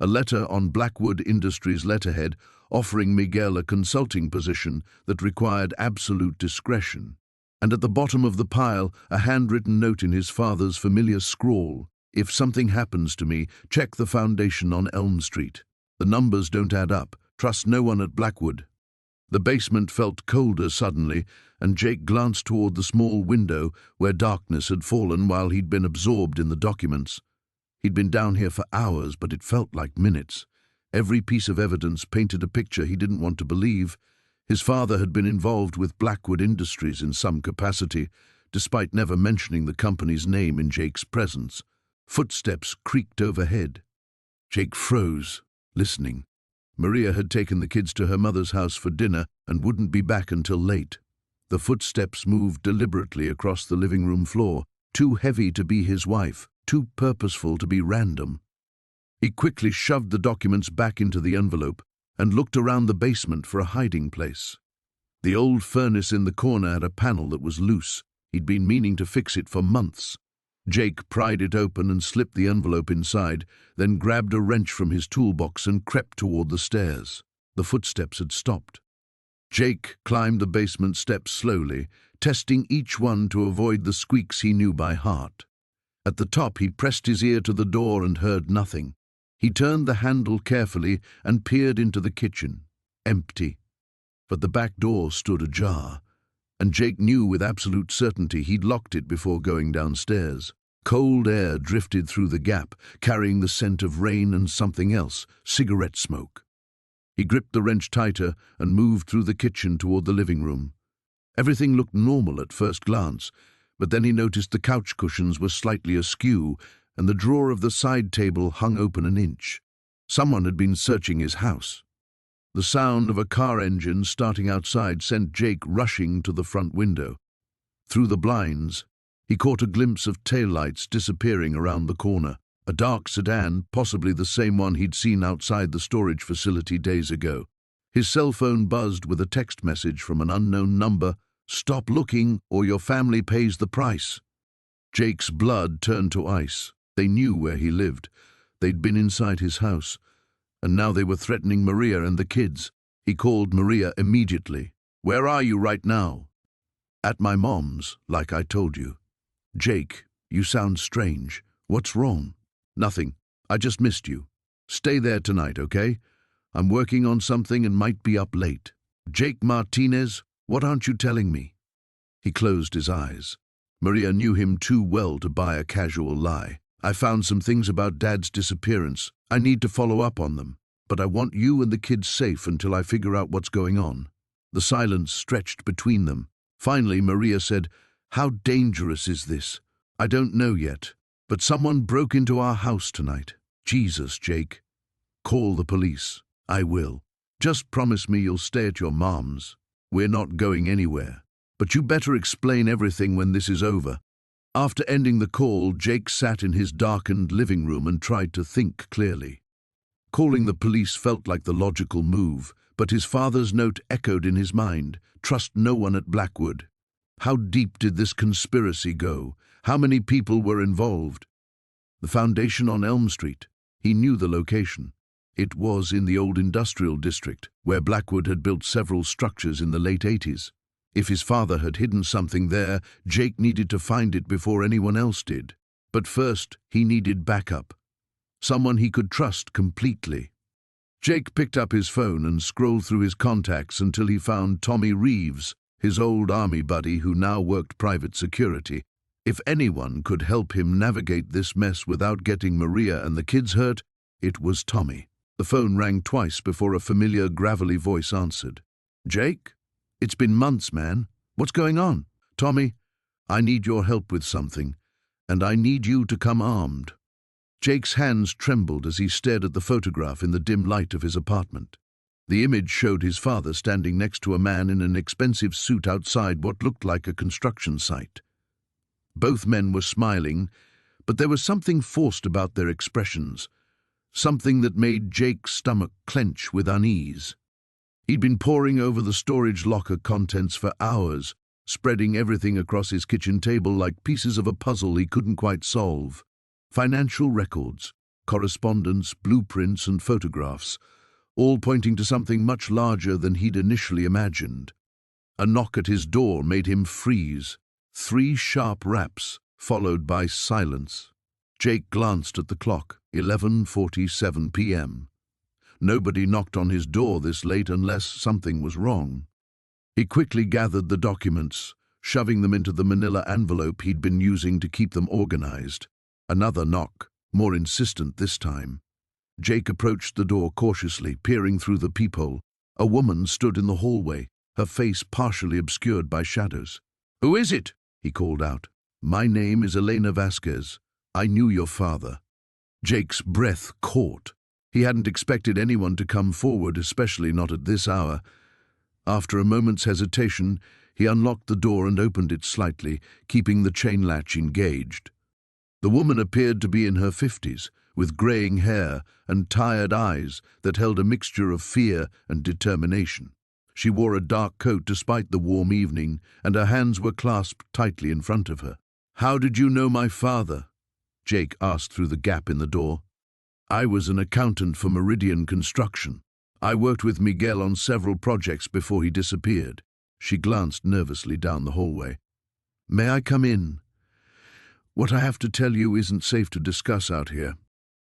A letter on Blackwood Industries letterhead offering Miguel a consulting position that required absolute discretion. and at the bottom of the pile a handwritten note in his father's familiar scrawl. "If something happens to me, check the foundation on Elm Street. The numbers don't add up. Trust no one at Blackwood." The basement felt colder suddenly, and Jake glanced toward the small window where darkness had fallen while he'd been absorbed in the documents. He'd been down here for hours, but it felt like minutes. Every piece of evidence painted a picture he didn't want to believe. His father had been involved with Blackwood Industries in some capacity, despite never mentioning the company's name in Jake's presence. Footsteps creaked overhead. Jake froze, listening. Maria had taken the kids to her mother's house for dinner and wouldn't be back until late. The footsteps moved deliberately across the living room floor, too heavy to be his wife, too purposeful to be random. He quickly shoved the documents back into the envelope and looked around the basement for a hiding place. The old furnace in the corner had a panel that was loose. He'd been meaning to fix it for months. Jake pried it open and slipped the envelope inside, then grabbed a wrench from his toolbox and crept toward the stairs. The footsteps had stopped. Jake climbed the basement steps slowly, testing each one to avoid the squeaks he knew by heart. At the top, he pressed his ear to the door and heard nothing. He turned the handle carefully and peered into the kitchen. Empty. But the back door stood ajar, and Jake knew with absolute certainty he'd locked it before going downstairs. Cold air drifted through the gap, carrying the scent of rain and something else, cigarette smoke. He gripped the wrench tighter and moved through the kitchen toward the living room. Everything looked normal at first glance, but then he noticed the couch cushions were slightly askew, and the drawer of the side table hung open an inch. Someone had been searching his house. The sound of a car engine starting outside sent Jake rushing to the front window. Through the blinds, he caught a glimpse of taillights disappearing around the corner. A dark sedan, possibly the same one he'd seen outside the storage facility days ago. His cell phone buzzed with a text message from an unknown number. "Stop looking, or your family pays the price." Jake's blood turned to ice. They knew where he lived. They'd been inside his house, and now they were threatening Maria and the kids. He called Maria immediately. "Where are you right now?" "At my mom's, like I told you." "Jake, you sound strange. What's wrong?" "Nothing. I just missed you. Stay there tonight, okay? I'm working on something and might be up late." "Jake Martinez, what aren't you telling me?" He closed his eyes. Maria knew him too well to buy a casual lie. "I found some things about Dad's disappearance. I need to follow up on them, but I want you and the kids safe until I figure out what's going on." The silence stretched between them. Finally, Maria said, "How dangerous is this?" "I don't know yet, but someone broke into our house tonight." "Jesus, Jake." "Call the police." "I will. Just promise me you'll stay at your mom's. We're not going anywhere. But you better explain everything when this is over." After ending the call, Jake sat in his darkened living room and tried to think clearly. Calling the police felt like the logical move, but his father's note echoed in his mind. Trust no one at Blackwood. How deep did this conspiracy go? How many people were involved? The foundation on Elm Street. He knew the location. It was in the old industrial district, where Blackwood had built several structures in the late 80s. If his father had hidden something there, Jake needed to find it before anyone else did. But first, he needed backup. Someone he could trust completely. Jake picked up his phone and scrolled through his contacts until he found Tommy Reeves, his old army buddy who now worked private security. If anyone could help him navigate this mess without getting Maria and the kids hurt, it was Tommy. The phone rang twice before a familiar, gravelly voice answered. "Jake? It's been months, man. What's going on?" "Tommy, I need your help with something, and I need you to come armed." Jake's hands trembled as he stared at the photograph in the dim light of his apartment. The image showed his father standing next to a man in an expensive suit outside what looked like a construction site. Both men were smiling, but there was something forced about their expressions, something that made Jake's stomach clench with unease. He'd been poring over the storage locker contents for hours, spreading everything across his kitchen table like pieces of a puzzle he couldn't quite solve. Financial records, correspondence, blueprints, and photographs, all pointing to something much larger than he'd initially imagined. A knock at his door made him freeze. 3 sharp raps, followed by silence. Jake glanced at the clock, 11:47 p.m. Nobody knocked on his door this late unless something was wrong. He quickly gathered the documents, shoving them into the manila envelope he'd been using to keep them organized. Another knock, more insistent this time. Jake approached the door cautiously, peering through the peephole. A woman stood in the hallway, her face partially obscured by shadows. "Who is it?" he called out. "My name is Elena Vasquez. I knew your father." Jake's breath caught. He hadn't expected anyone to come forward, especially not at this hour. After a moment's hesitation, he unlocked the door and opened it slightly, keeping the chain latch engaged. The woman appeared to be in her 50s, with graying hair and tired eyes that held a mixture of fear and determination. She wore a dark coat despite the warm evening, and her hands were clasped tightly in front of her. "How did you know my father?" Jake asked through the gap in the door. "I was an accountant for Meridian Construction. I worked with Miguel on several projects before he disappeared." She glanced nervously down the hallway. "May I come in? What I have to tell you isn't safe to discuss out here."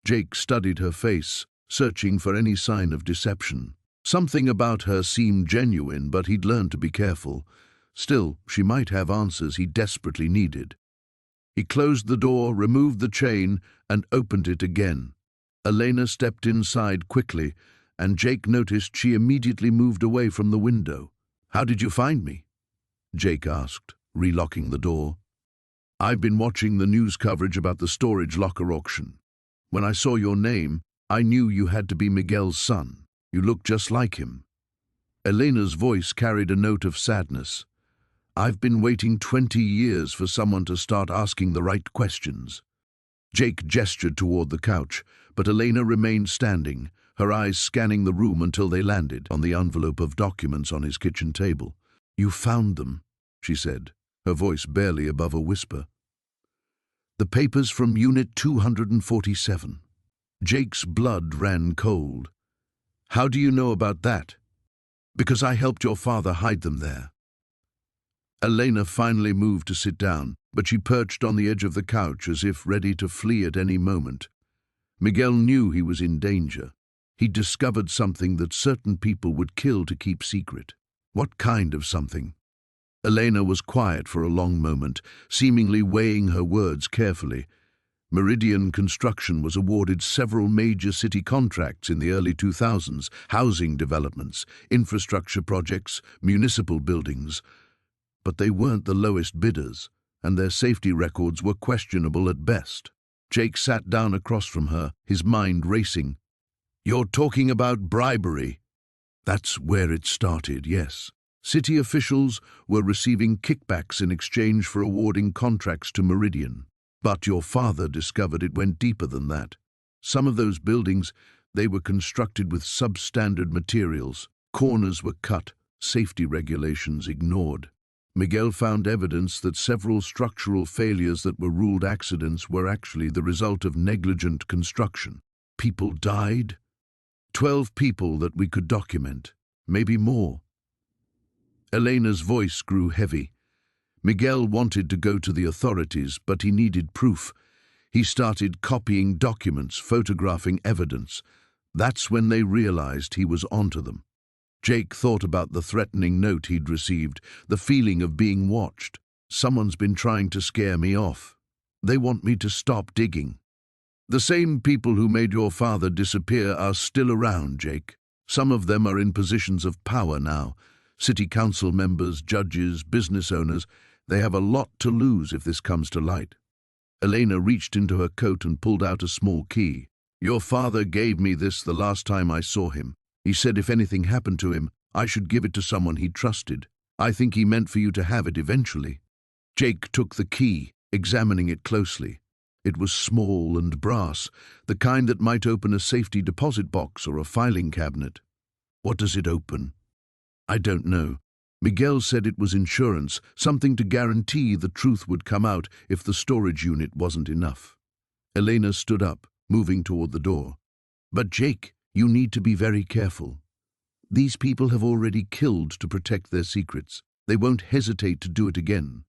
Jake studied her face, searching for any sign of deception. Something about her seemed genuine, but he'd learned to be careful. Still, she might have answers he desperately needed. He closed the door, removed the chain, and opened it again. Elena stepped inside quickly, and Jake noticed she immediately moved away from the window. "How did you find me?" Jake asked, relocking the door. "I've been watching the news coverage about the storage locker auction. When I saw your name, I knew you had to be Miguel's son. You look just like him." Elena's voice carried a note of sadness. "I've been waiting 20 years for someone to start asking the right questions." Jake gestured toward the couch, but Elena remained standing, her eyes scanning the room until they landed on the envelope of documents on his kitchen table. "You found them," she said, her voice barely above a whisper. "The papers from Unit 247. Jake's blood ran cold. "How do you know about that?" "Because I helped your father hide them there." Elena finally moved to sit down, but she perched on the edge of the couch as if ready to flee at any moment. Miguel knew he was in danger. He'd discovered something that certain people would kill to keep secret. What kind of something? Elena was quiet for a long moment, seemingly weighing her words carefully. Meridian Construction was awarded several major city contracts in the early 2000s, housing developments, infrastructure projects, municipal buildings. But they weren't the lowest bidders, and their safety records were questionable at best. Jake sat down across from her, his mind racing. "You're talking about bribery." "That's where it started, yes. City officials were receiving kickbacks in exchange for awarding contracts to Meridian. But your father discovered it went deeper than that. Some of those buildings, they were constructed with substandard materials. Corners were cut, safety regulations ignored. Miguel found evidence that several structural failures that were ruled accidents were actually the result of negligent construction. People died. 12 people that we could document, maybe more." Elena's voice grew heavy. Miguel wanted to go to the authorities, but he needed proof. He started copying documents, photographing evidence. That's when they realized he was onto them. Jake thought about the threatening note he'd received, the feeling of being watched. "Someone's been trying to scare me off. They want me to stop digging." "The same people who made your father disappear are still around, Jake. Some of them are in positions of power now. City council members, judges, business owners. They have a lot to lose if this comes to light." Elena reached into her coat and pulled out a small key. "Your father gave me this the last time I saw him. He said if anything happened to him, I should give it to someone he trusted. I think he meant for you to have it eventually." Jake took the key, examining it closely. It was small and brass, the kind that might open a safety deposit box or a filing cabinet. "What does it open?" "I don't know. Miguel said it was insurance, something to guarantee the truth would come out if the storage unit wasn't enough." Elena stood up, moving toward the door. "But Jake, you need to be very careful. These people have already killed to protect their secrets. They won't hesitate to do it again.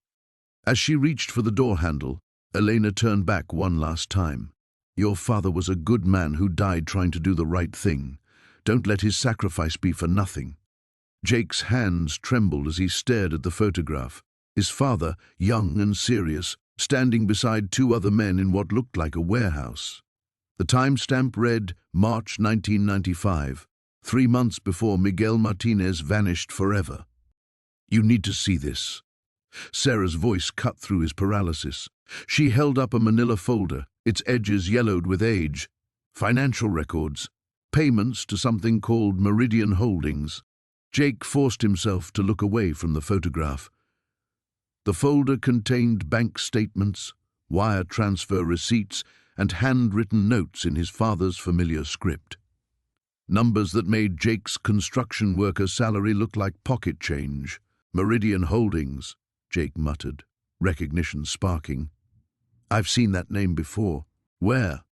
As she reached for the door handle, Elena turned back one last time. Your father was a good man who died trying to do the right thing. Don't let his sacrifice be for nothing. Jake's hands trembled as he stared at the photograph. His father, young and serious, standing beside two other men in what looked like a warehouse. The timestamp read March 1995, 3 months before Miguel Martinez vanished forever. You need to see this. Sarah's voice cut through his paralysis. She held up a manila folder, its edges yellowed with age. Financial records, payments to something called Meridian Holdings. Jake forced himself to look away from the photograph. The folder contained bank statements, wire transfer receipts, and handwritten notes in his father's familiar script. Numbers that made Jake's construction worker's salary look like pocket change. Meridian Holdings, Jake muttered, recognition sparking. I've seen that name before. Where?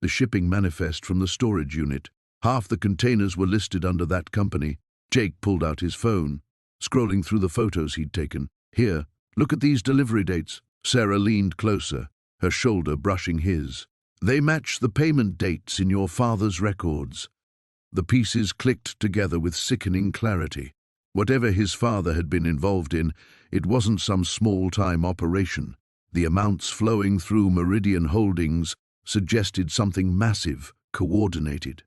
The shipping manifest from the storage unit. Half the containers were listed under that company. Jake pulled out his phone, scrolling through the photos he'd taken. Here, look at these delivery dates. Sarah leaned closer, her shoulder brushing his. They match the payment dates in your father's records. The pieces clicked together with sickening clarity. Whatever his father had been involved in, it wasn't some small-time operation. The amounts flowing through Meridian Holdings suggested something massive, coordinated.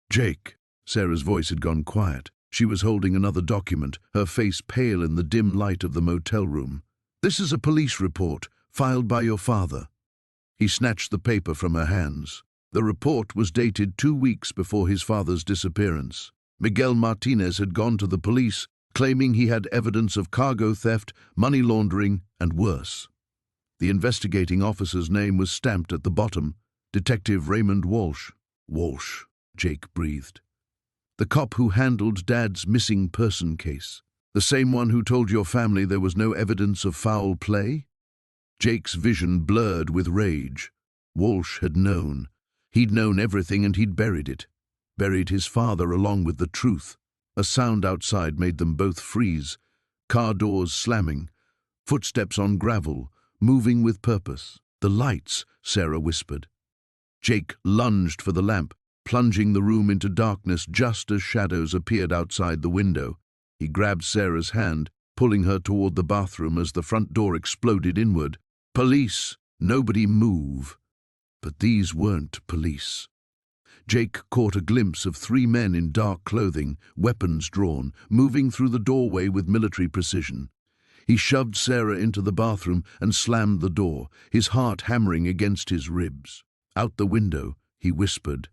Jake, Sarah's voice had gone quiet. She was holding another document, her face pale in the dim light of the motel room. This is a police report, filed by your father. He snatched the paper from her hands. The report was dated 2 weeks before his father's disappearance. Miguel Martinez had gone to the police, claiming he had evidence of cargo theft, money laundering, and worse. The investigating officer's name was stamped at the bottom, Detective Raymond Walsh. Walsh, Jake breathed. The cop who handled Dad's missing person case. The same one who told your family there was no evidence of foul play? Jake's vision blurred with rage. Walsh had known. He'd known everything and he'd buried it. Buried his father along with the truth. A sound outside made them both freeze. Car doors slamming. Footsteps on gravel, moving with purpose. The lights, Sarah whispered. Jake lunged for the lamp, plunging the room into darkness just as shadows appeared outside the window. He grabbed Sarah's hand, pulling her toward the bathroom as the front door exploded inward. Police! Nobody move. But these weren't police. Jake caught a glimpse of 3 men in dark clothing, weapons drawn, moving through the doorway with military precision. He shoved Sarah into the bathroom and slammed the door, his heart hammering against his ribs. Out the window, he whispered.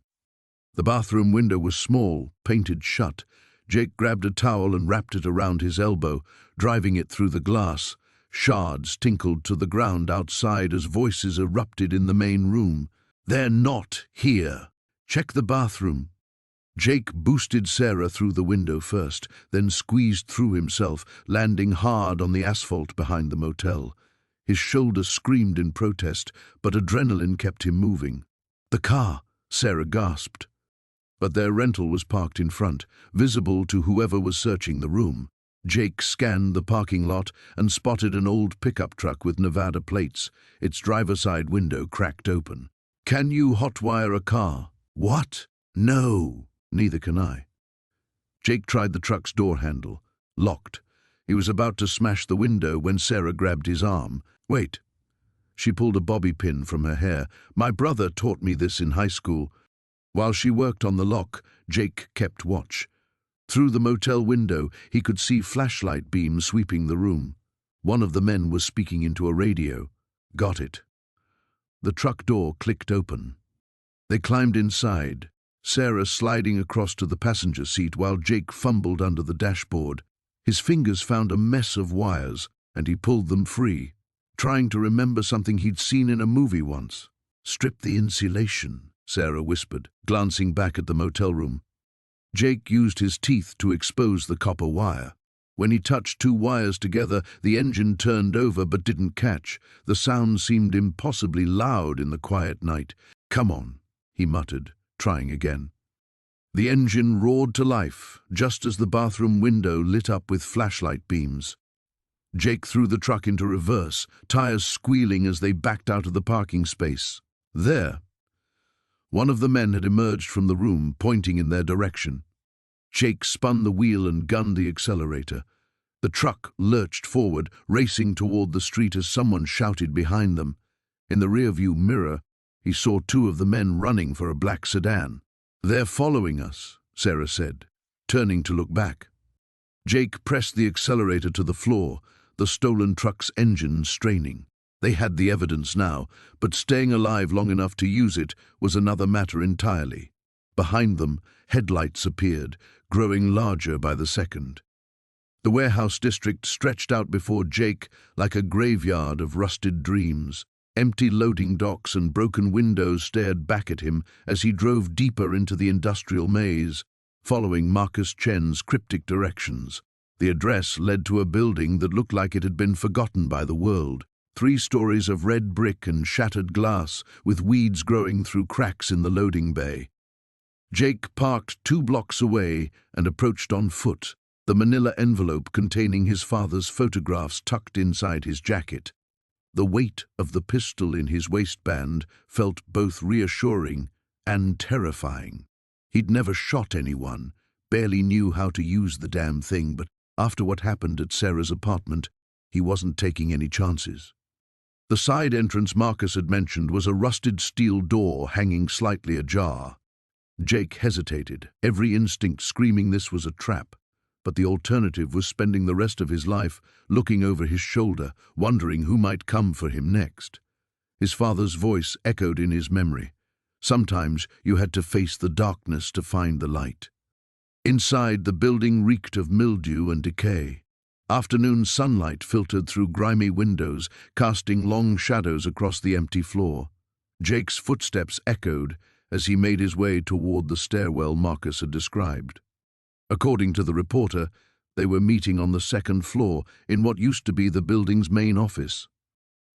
The bathroom window was small, painted shut. Jake grabbed a towel and wrapped it around his elbow, driving it through the glass. Shards tinkled to the ground outside as voices erupted in the main room. They're not here. Check the bathroom. Jake boosted Sarah through the window first, then squeezed through himself, landing hard on the asphalt behind the motel. His shoulder screamed in protest, but adrenaline kept him moving. The car, Sarah gasped. But their rental was parked in front, visible to whoever was searching the room. Jake scanned the parking lot and spotted an old pickup truck with Nevada plates, its driver's side window cracked open. Can you hotwire a car? What? No. Neither can I. Jake tried the truck's door handle. Locked. He was about to smash the window when Sarah grabbed his arm. Wait. She pulled a bobby pin from her hair. My brother taught me this in high school. While she worked on the lock, Jake kept watch. Through the motel window, he could see flashlight beams sweeping the room. One of the men was speaking into a radio. Got it. The truck door clicked open. They climbed inside, Sarah sliding across to the passenger seat while Jake fumbled under the dashboard. His fingers found a mess of wires, and he pulled them free, trying to remember something he'd seen in a movie once. Strip the insulation, Sarah whispered, glancing back at the motel room. Jake used his teeth to expose the copper wire. When he touched 2 wires together, the engine turned over but didn't catch. The sound seemed impossibly loud in the quiet night. Come on, he muttered, trying again. The engine roared to life, just as the bathroom window lit up with flashlight beams. Jake threw the truck into reverse, tires squealing as they backed out of the parking space. There, one of the men had emerged from the room, pointing in their direction. Jake spun the wheel and gunned the accelerator. The truck lurched forward, racing toward the street as someone shouted behind them. In the rearview mirror, he saw two of the men running for a black sedan. "They're following us," Sarah said, turning to look back. Jake pressed the accelerator to the floor, the stolen truck's engine straining. They had the evidence now, but staying alive long enough to use it was another matter entirely. Behind them, headlights appeared, growing larger by the second. The warehouse district stretched out before Jake like a graveyard of rusted dreams. Empty loading docks and broken windows stared back at him as he drove deeper into the industrial maze, following Marcus Chen's cryptic directions. The address led to a building that looked like it had been forgotten by the world. 3 stories of red brick and shattered glass, with weeds growing through cracks in the loading bay. Jake parked 2 blocks away and approached on foot, the manila envelope containing his father's photographs tucked inside his jacket. The weight of the pistol in his waistband felt both reassuring and terrifying. He'd never shot anyone, barely knew how to use the damn thing, but after what happened at Sarah's apartment, he wasn't taking any chances. The side entrance Marcus had mentioned was a rusted steel door hanging slightly ajar. Jake hesitated, every instinct screaming this was a trap. But the alternative was spending the rest of his life looking over his shoulder, wondering who might come for him next. His father's voice echoed in his memory. Sometimes you had to face the darkness to find the light. Inside, the building reeked of mildew and decay. Afternoon sunlight filtered through grimy windows, casting long shadows across the empty floor. Jake's footsteps echoed as he made his way toward the stairwell Marcus had described. According to the reporter, they were meeting on the 2nd floor in what used to be the building's main office.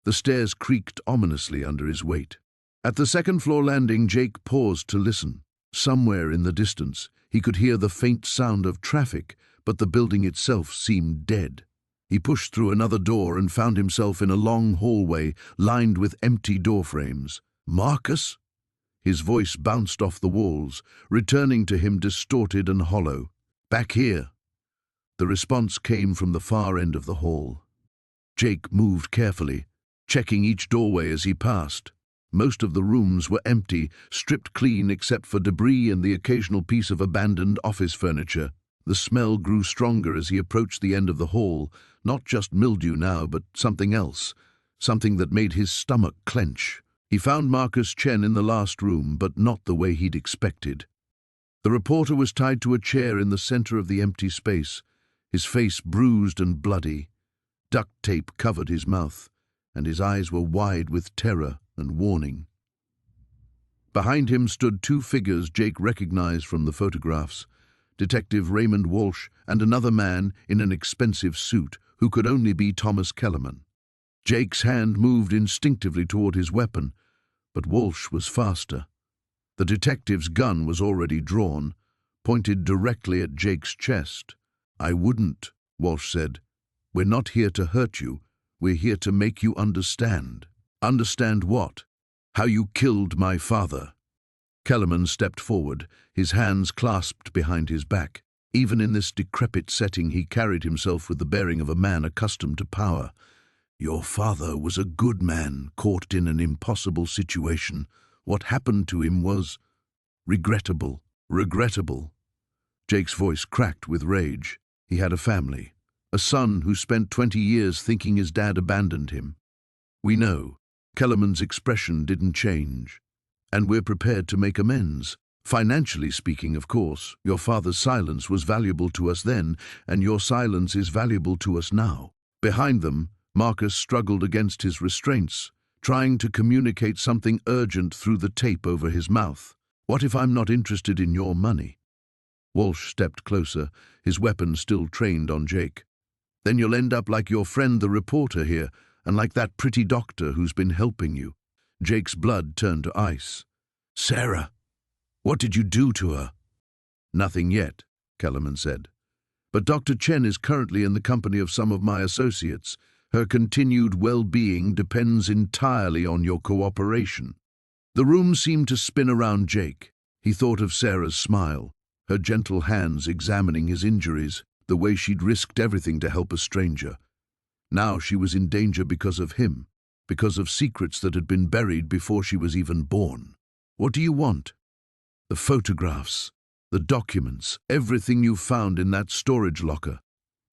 The stairs creaked ominously under his weight. At the 2nd floor landing, Jake paused to listen. Somewhere in the distance, he could hear the faint sound of traffic, but the building itself seemed dead. He pushed through another door and found himself in a long hallway lined with empty doorframes. "Marcus?" His voice bounced off the walls, returning to him distorted and hollow. "Back here." The response came from the far end of the hall. Jake moved carefully, checking each doorway as he passed. Most of the rooms were empty, stripped clean except for debris and the occasional piece of abandoned office furniture. The smell grew stronger as he approached the end of the hall, not just mildew now, but something else, something that made his stomach clench. He found Marcus Chen in the last room, but not the way he'd expected. The reporter was tied to a chair in the center of the empty space, his face bruised and bloody. Duct tape covered his mouth, and his eyes were wide with terror and warning. Behind him stood 2 figures Jake recognized from the photographs, Detective Raymond Walsh and another man in an expensive suit who could only be Thomas Kellerman. Jake's hand moved instinctively toward his weapon, but Walsh was faster. The detective's gun was already drawn, pointed directly at Jake's chest. "I wouldn't," Walsh said. "We're not here to hurt you. We're here to make you understand." "Understand what?" "How you killed my father." Kellerman stepped forward, his hands clasped behind his back. Even in this decrepit setting, he carried himself with the bearing of a man accustomed to power. "Your father was a good man, caught in an impossible situation. What happened to him was regrettable." "Regrettable?" Jake's voice cracked with rage. He had a family, a son who spent 20 years thinking his dad abandoned him. "We know." Kellerman's expression didn't change. "And we're prepared to make amends. Financially speaking, of course. Your father's silence was valuable to us then, and your silence is valuable to us now." Behind them, Marcus struggled against his restraints, trying to communicate something urgent through the tape over his mouth. "What if I'm not interested in your money?" Walsh stepped closer, his weapon still trained on Jake. "Then you'll end up like your friend the reporter here, and like that pretty doctor who's been helping you." Jake's blood turned to ice. "Sarah, what did you do to her?" Nothing yet, Kellerman said. But Dr. Chen is currently in the company of some of my associates. Her continued well-being depends entirely on your cooperation. The room seemed to spin around Jake. He thought of Sarah's smile, her gentle hands examining his injuries, the way she'd risked everything to help a stranger. Now she was in danger because of him, because of secrets that had been buried before she was even born. What do you want? The photographs, the documents, everything you found in that storage locker.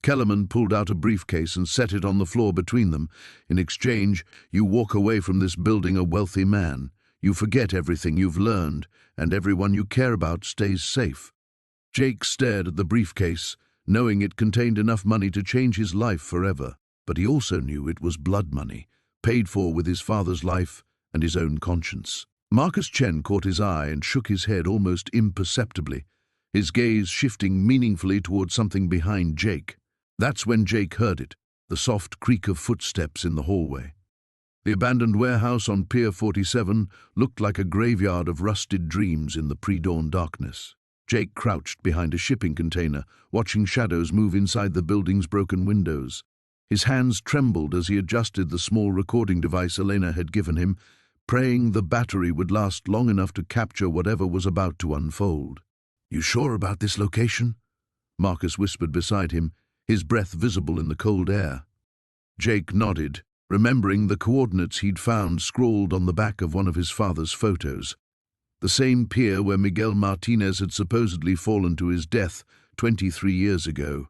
Kellerman pulled out a briefcase and set it on the floor between them. In exchange, you walk away from this building a wealthy man. You forget everything you've learned, and everyone you care about stays safe. Jake stared at the briefcase, knowing it contained enough money to change his life forever. But he also knew it was blood money, paid for with his father's life and his own conscience. Marcus Chen caught his eye and shook his head almost imperceptibly, his gaze shifting meaningfully toward something behind Jake. That's when Jake heard it, the soft creak of footsteps in the hallway. The abandoned warehouse on Pier 47 looked like a graveyard of rusted dreams in the pre-dawn darkness. Jake crouched behind a shipping container, watching shadows move inside the building's broken windows. His hands trembled as he adjusted the small recording device Elena had given him, praying the battery would last long enough to capture whatever was about to unfold. "You sure about this location?" Marcus whispered beside him, his breath visible in the cold air. Jake nodded, remembering the coordinates he'd found scrawled on the back of one of his father's photos. The same pier where Miguel Martinez had supposedly fallen to his death 23 years ago.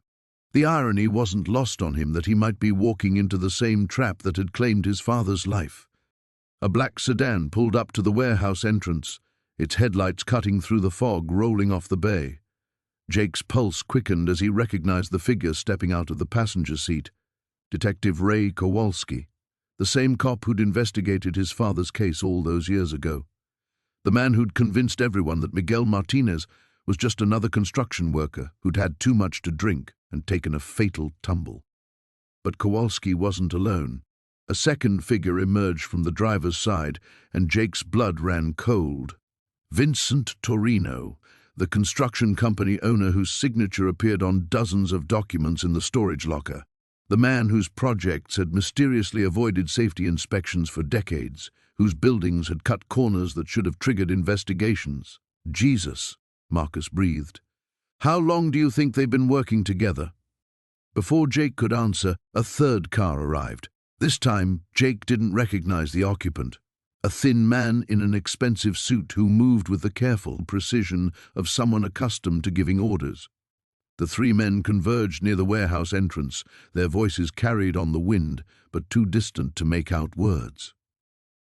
The irony wasn't lost on him that he might be walking into the same trap that had claimed his father's life. A black sedan pulled up to the warehouse entrance, its headlights cutting through the fog rolling off the bay. Jake's pulse quickened as he recognized the figure stepping out of the passenger seat. Detective Ray Kowalski, the same cop who'd investigated his father's case all those years ago. The man who'd convinced everyone that Miguel Martinez was just another construction worker who'd had too much to drink and taken a fatal tumble. But Kowalski wasn't alone. A second figure emerged from the driver's side, and Jake's blood ran cold. Vincent Torino, the construction company owner whose signature appeared on dozens of documents in the storage locker. The man whose projects had mysteriously avoided safety inspections for decades, whose buildings had cut corners that should have triggered investigations. Jesus, Marcus breathed. How long do you think they've been working together? Before Jake could answer, a third car arrived. This time, Jake didn't recognize the occupant, a thin man in an expensive suit who moved with the careful precision of someone accustomed to giving orders. The three men converged near the warehouse entrance, their voices carried on the wind, but too distant to make out words.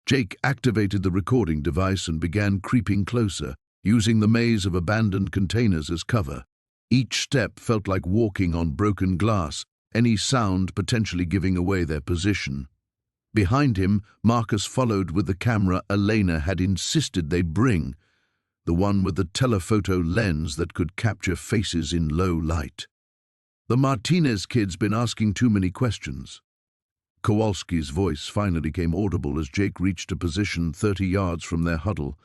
Jake activated the recording device and began creeping closer, using the maze of abandoned containers as cover. Each step felt like walking on broken glass, any sound potentially giving away their position. Behind him, Marcus followed with the camera Elena had insisted they bring, the one with the telephoto lens that could capture faces in low light. The Martinez kid's been asking too many questions. Kowalski's voice finally came audible as Jake reached a position 30 yards from their huddle.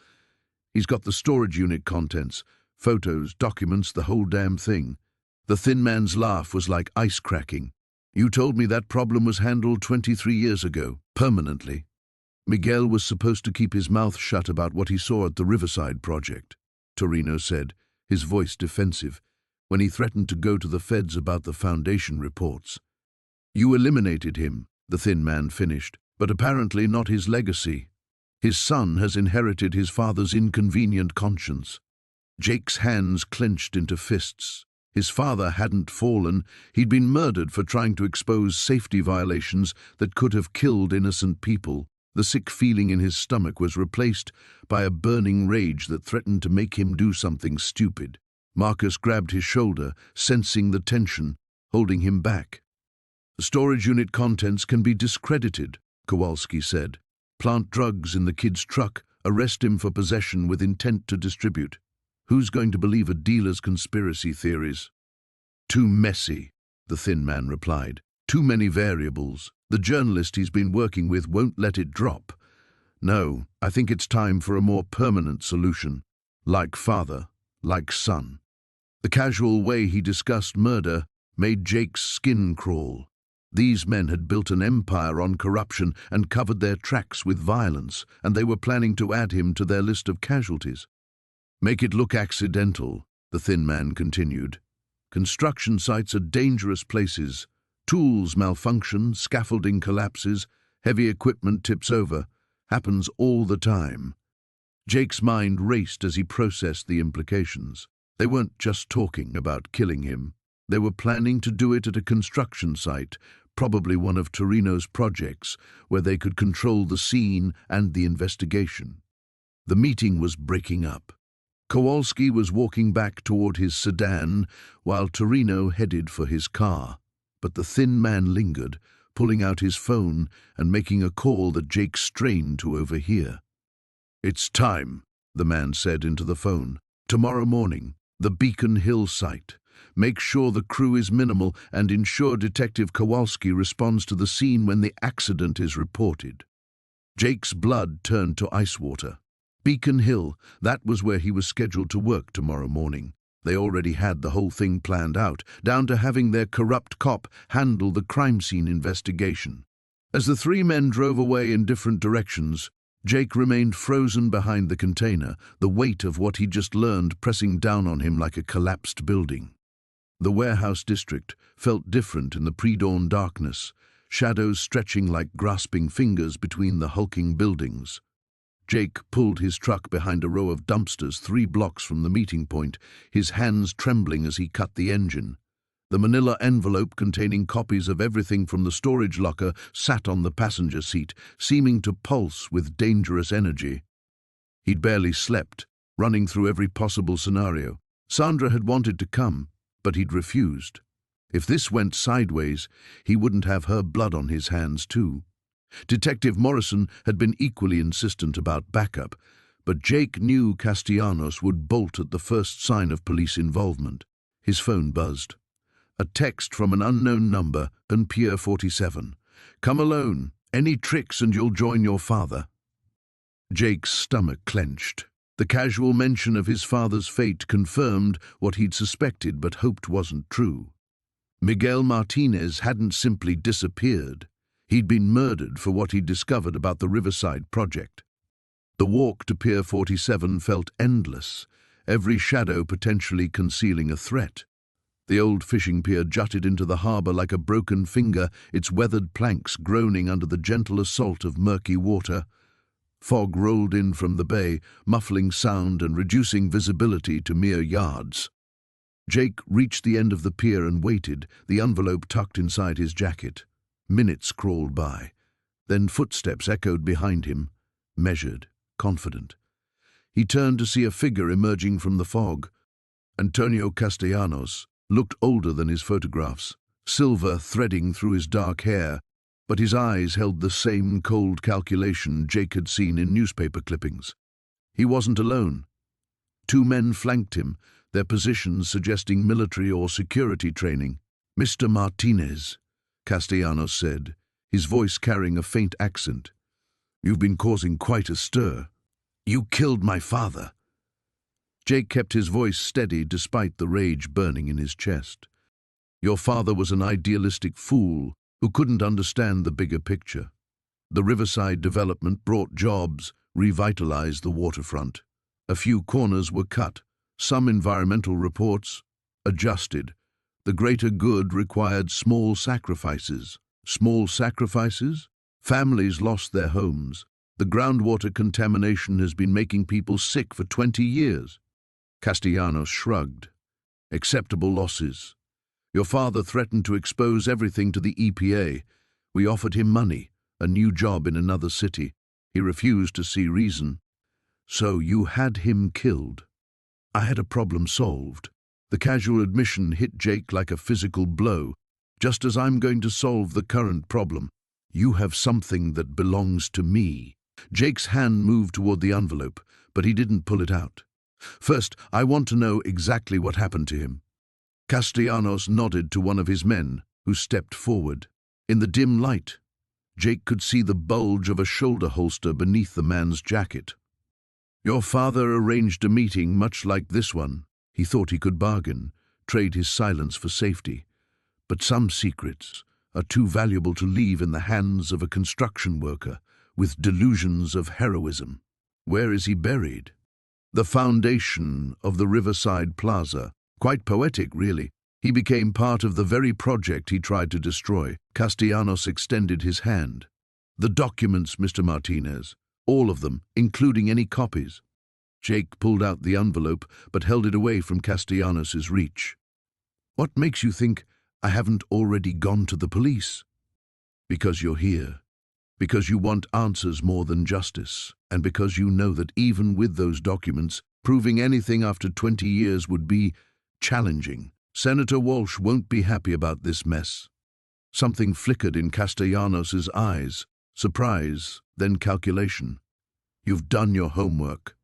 He's got the storage unit contents, photos, documents, the whole damn thing. The thin man's laugh was like ice cracking. You told me that problem was handled 23 years ago, permanently. Miguel was supposed to keep his mouth shut about what he saw at the Riverside project, Torino said, his voice defensive, when he threatened to go to the feds about the Foundation reports. You eliminated him, the thin man finished, but apparently not his legacy. His son has inherited his father's inconvenient conscience. Jake's hands clenched into fists. His father hadn't fallen, he'd been murdered for trying to expose safety violations that could have killed innocent people. The sick feeling in his stomach was replaced by a burning rage that threatened to make him do something stupid. Marcus grabbed his shoulder, sensing the tension, holding him back. The storage unit contents can be discredited, Kowalski said. Plant drugs in the kid's truck, arrest him for possession with intent to distribute. Who's going to believe a dealer's conspiracy theories? Too messy, the thin man replied. Too many variables. The journalist he's been working with won't let it drop. No, I think it's time for a more permanent solution. Like father, like son. The casual way he discussed murder made Jake's skin crawl. These men had built an empire on corruption and covered their tracks with violence, and they were planning to add him to their list of casualties. "Make it look accidental," the thin man continued. "Construction sites are dangerous places. Tools malfunction, scaffolding collapses, heavy equipment tips over. Happens all the time." Jake's mind raced as he processed the implications. They weren't just talking about killing him. They were planning to do it at a construction site, probably one of Torino's projects, where they could control the scene and the investigation. The meeting was breaking up. Kowalski was walking back toward his sedan, while Torino headed for his car. But the thin man lingered, pulling out his phone and making a call that Jake strained to overhear. "It's time," the man said into the phone. "Tomorrow morning, the Beacon Hill site. Make sure the crew is minimal and ensure Detective Kowalski responds to the scene when the accident is reported." Jake's blood turned to ice water. Beacon Hill, that was where he was scheduled to work tomorrow morning. They already had the whole thing planned out, down to having their corrupt cop handle the crime scene investigation. As the three men drove away in different directions, Jake remained frozen behind the container, the weight of what he'd just learned pressing down on him like a collapsed building. The warehouse district felt different in the pre-dawn darkness, shadows stretching like grasping fingers between the hulking buildings. Jake pulled his truck behind a row of dumpsters 3 blocks from the meeting point, his hands trembling as he cut the engine. The manila envelope containing copies of everything from the storage locker sat on the passenger seat, seeming to pulse with dangerous energy. He'd barely slept, running through every possible scenario. Sandra had wanted to come, but he'd refused. If this went sideways, he wouldn't have her blood on his hands too. Detective Morrison had been equally insistent about backup, but Jake knew Castellanos would bolt at the first sign of police involvement. His phone buzzed. A text from an unknown number, and Pier 47. "Come alone. Any tricks and you'll join your father." Jake's stomach clenched. The casual mention of his father's fate confirmed what he'd suspected but hoped wasn't true. Miguel Martinez hadn't simply disappeared. He'd been murdered for what he'd discovered about the Riverside project. The walk to Pier 47 felt endless, every shadow potentially concealing a threat. The old fishing pier jutted into the harbor like a broken finger, its weathered planks groaning under the gentle assault of murky water. Fog rolled in from the bay, muffling sound and reducing visibility to mere yards. Jake reached the end of the pier and waited, the envelope tucked inside his jacket. Minutes crawled by. Then footsteps echoed behind him, measured, confident. He turned to see a figure emerging from the fog. Antonio Castellanos looked older than his photographs, silver threading through his dark hair, but his eyes held the same cold calculation Jake had seen in newspaper clippings. He wasn't alone. 2 men flanked him, their positions suggesting military or security training. "Mr. Martinez," Castellanos said, his voice carrying a faint accent. "You've been causing quite a stir. You killed my father." Jake kept his voice steady despite the rage burning in his chest. "Your father was an idealistic fool who couldn't understand the bigger picture. The Riverside development brought jobs, revitalized the waterfront. A few corners were cut, some environmental reports adjusted. The greater good required small sacrifices. Small sacrifices? Families lost their homes. The groundwater contamination has been making people sick for 20 years. Castellanos shrugged. "Acceptable losses. Your father threatened to expose everything to the EPA. We offered him money, a new job in another city. He refused to see reason. So you had him killed." I had a problem solved. The casual admission hit Jake like a physical blow. "Just as I'm going to solve the current problem. You have something that belongs to me." Jake's hand moved toward the envelope, but he didn't pull it out. "First, I want to know exactly what happened to him." Castellanos nodded to one of his men, who stepped forward. In the dim light, Jake could see the bulge of a shoulder holster beneath the man's jacket. "Your father arranged a meeting much like this one," He thought he could bargain, trade his silence for safety. But some secrets are too valuable to leave in the hands of a construction worker with delusions of heroism. Where is he buried? The foundation of the Riverside Plaza. Quite poetic, really. He became part of the very project he tried to destroy. Castellanos extended his hand. The documents, Mr. Martinez. All of them, including any copies. Jake pulled out the envelope, but held it away from Castellanos' reach. What makes you think I haven't already gone to the police? Because you're here. Because you want answers more than justice. And because you know that even with those documents, proving anything after 20 years would be challenging. Senator Walsh won't be happy about this mess. Something flickered in Castellanos' eyes. Surprise, then calculation. You've done your homework.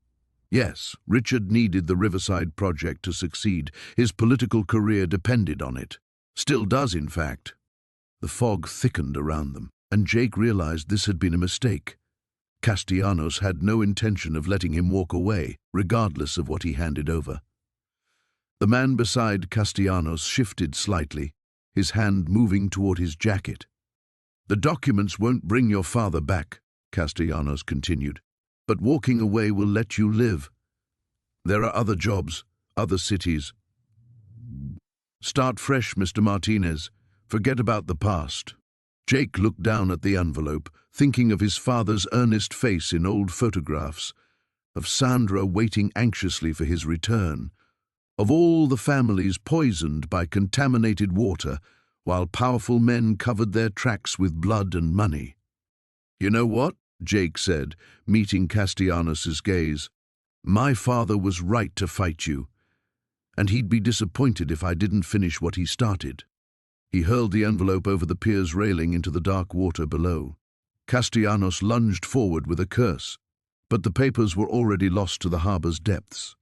Yes, Richard needed the Riverside project to succeed. His political career depended on it. Still does, in fact. The fog thickened around them, and Jake realized this had been a mistake. Castellanos had no intention of letting him walk away, regardless of what he handed over. The man beside Castellanos shifted slightly, his hand moving toward his jacket. The documents won't bring your father back, Castellanos continued, but walking away will let you live. There are other jobs, other cities. Start fresh, Mr. Martinez. Forget about the past. Jake looked down at the envelope, thinking of his father's earnest face in old photographs, of Sandra waiting anxiously for his return, of all the families poisoned by contaminated water, while powerful men covered their tracks with blood and money. You know what? Jake said, meeting Castellanos' gaze. My father was right to fight you, and he'd be disappointed if I didn't finish what he started. He hurled the envelope over the pier's railing into the dark water below. Castellanos lunged forward with a curse, but the papers were already lost to the harbor's depths.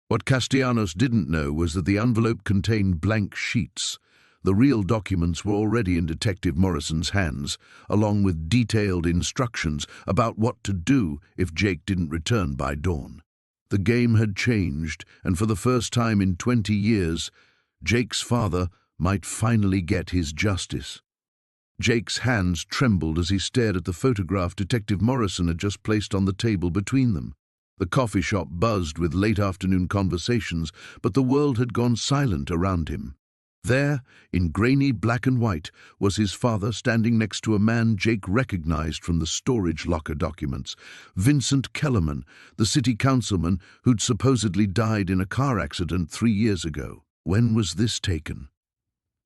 What Castellanos didn't know was that the envelope contained blank sheets. The real documents were already in Detective Morrison's hands, along with detailed instructions about what to do if Jake didn't return by dawn. The game had changed, and for the first time in 20 years, Jake's father might finally get his justice. Jake's hands trembled as he stared at the photograph Detective Morrison had just placed on the table between them. The coffee shop buzzed with late-afternoon conversations, but the world had gone silent around him. There, in grainy black and white, was his father standing next to a man Jake recognized from the storage locker documents, Vincent Kellerman, the city councilman who'd supposedly died in a car accident 3 years ago. When was this taken?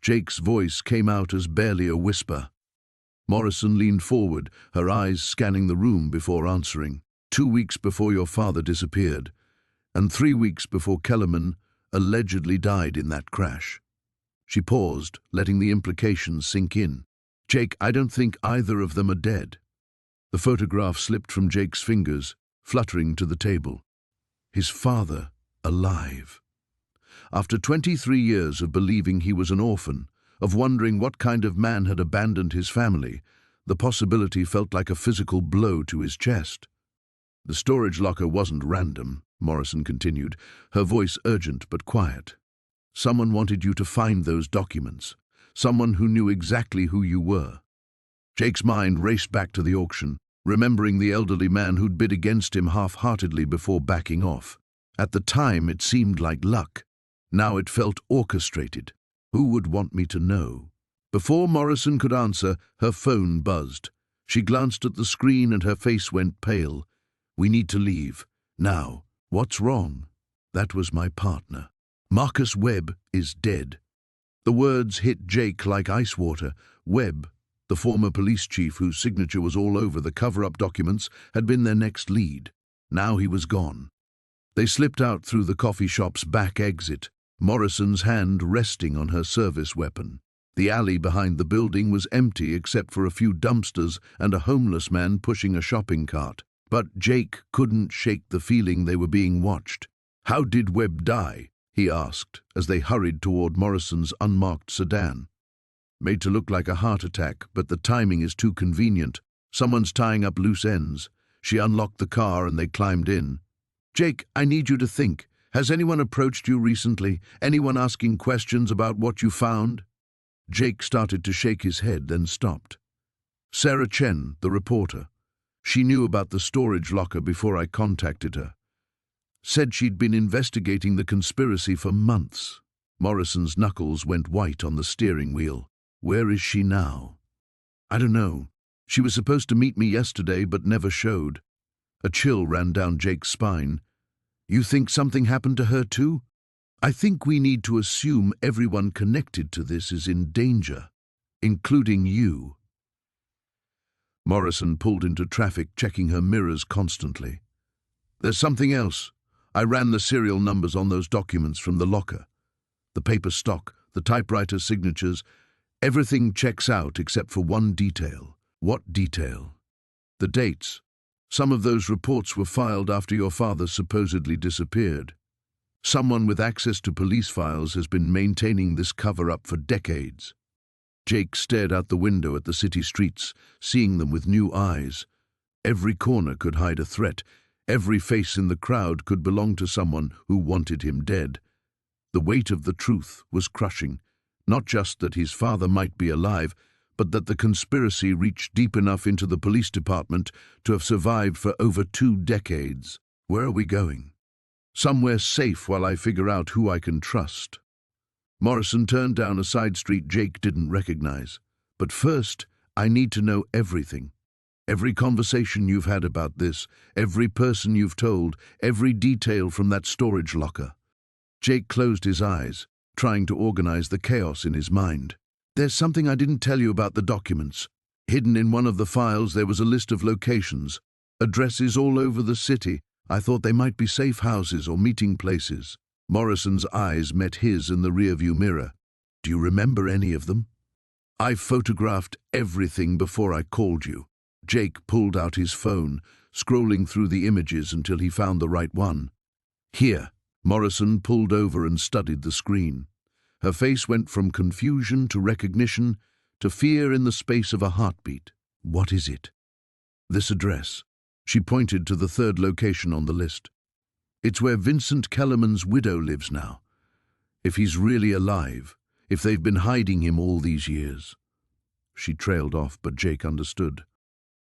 Jake's voice came out as barely a whisper. Morrison leaned forward, her eyes scanning the room before answering. 2 weeks before your father disappeared, and 3 weeks before Kellerman allegedly died in that crash. She paused, letting the implications sink in. Jake, I don't think either of them are dead. The photograph slipped from Jake's fingers, fluttering to the table. His father, alive. After 23 years of believing he was an orphan, of wondering what kind of man had abandoned his family, the possibility felt like a physical blow to his chest. The storage locker wasn't random, Morrison continued, her voice urgent but quiet. Someone wanted you to find those documents, someone who knew exactly who you were. Jake's mind raced back to the auction, remembering the elderly man who'd bid against him half-heartedly before backing off. At the time, it seemed like luck. Now it felt orchestrated. Who would want me to know? Before Morrison could answer, her phone buzzed. She glanced at the screen and her face went pale. We need to leave. Now. What's wrong? That was my partner. Marcus Webb is dead. The words hit Jake like ice water. Webb, the former police chief whose signature was all over the cover-up documents, had been their next lead. Now he was gone. They slipped out through the coffee shop's back exit, Morrison's hand resting on her service weapon. The alley behind the building was empty except for a few dumpsters and a homeless man pushing a shopping cart. But Jake couldn't shake the feeling they were being watched. How did Webb die? He asked as they hurried toward Morrison's unmarked sedan. Made to look like a heart attack, but the timing is too convenient. Someone's tying up loose ends. She unlocked the car and they climbed in. Jake, I need you to think. Has anyone approached you recently? Anyone asking questions about what you found? Jake started to shake his head, then stopped. Sarah Chen, the reporter. She knew about the storage locker before I contacted her. Said she'd been investigating the conspiracy for months. Morrison's knuckles went white on the steering wheel. Where is she now? I don't know. She was supposed to meet me yesterday but never showed. A chill ran down Jake's spine. You think something happened to her too? I think we need to assume everyone connected to this is in danger, including you. Morrison pulled into traffic, checking her mirrors constantly. There's something else. I ran the serial numbers on those documents from the locker. The paper stock, the typewriter signatures, everything checks out except for one detail. What detail? The dates. Some of those reports were filed after your father supposedly disappeared. Someone with access to police files has been maintaining this cover-up for decades. Jake stared out the window at the city streets, seeing them with new eyes. Every corner could hide a threat. Every face in the crowd could belong to someone who wanted him dead. The weight of the truth was crushing. Not just that his father might be alive, but that the conspiracy reached deep enough into the police department to have survived for over 2 decades. Where are we going? Somewhere safe while I figure out who I can trust. Morrison turned down a side street Jake didn't recognize. But first, I need to know everything. Every conversation you've had about this, every person you've told, every detail from that storage locker. Jake closed his eyes, trying to organize the chaos in his mind. There's something I didn't tell you about the documents. Hidden in one of the files there was a list of locations, addresses all over the city. I thought they might be safe houses or meeting places. Morrison's eyes met his in the rearview mirror. Do you remember any of them? I photographed everything before I called you. Jake pulled out his phone, scrolling through the images until he found the right one. Here. Morrison pulled over and studied the screen. Her face went from confusion to recognition to fear in the space of a heartbeat. What is it? This address. She pointed to the 3rd location on the list. It's where Vincent Kellerman's widow lives now. If he's really alive, if they've been hiding him all these years. She trailed off, but Jake understood.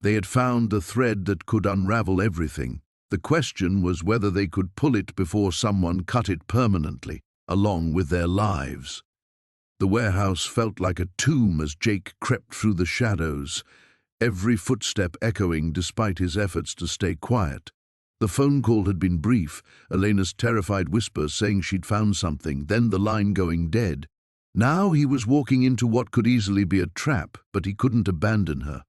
They had found the thread that could unravel everything. The question was whether they could pull it before someone cut it permanently, along with their lives. The warehouse felt like a tomb as Jake crept through the shadows, every footstep echoing despite his efforts to stay quiet. The phone call had been brief, Elena's terrified whisper saying she'd found something, then the line going dead. Now he was walking into what could easily be a trap, but he couldn't abandon her.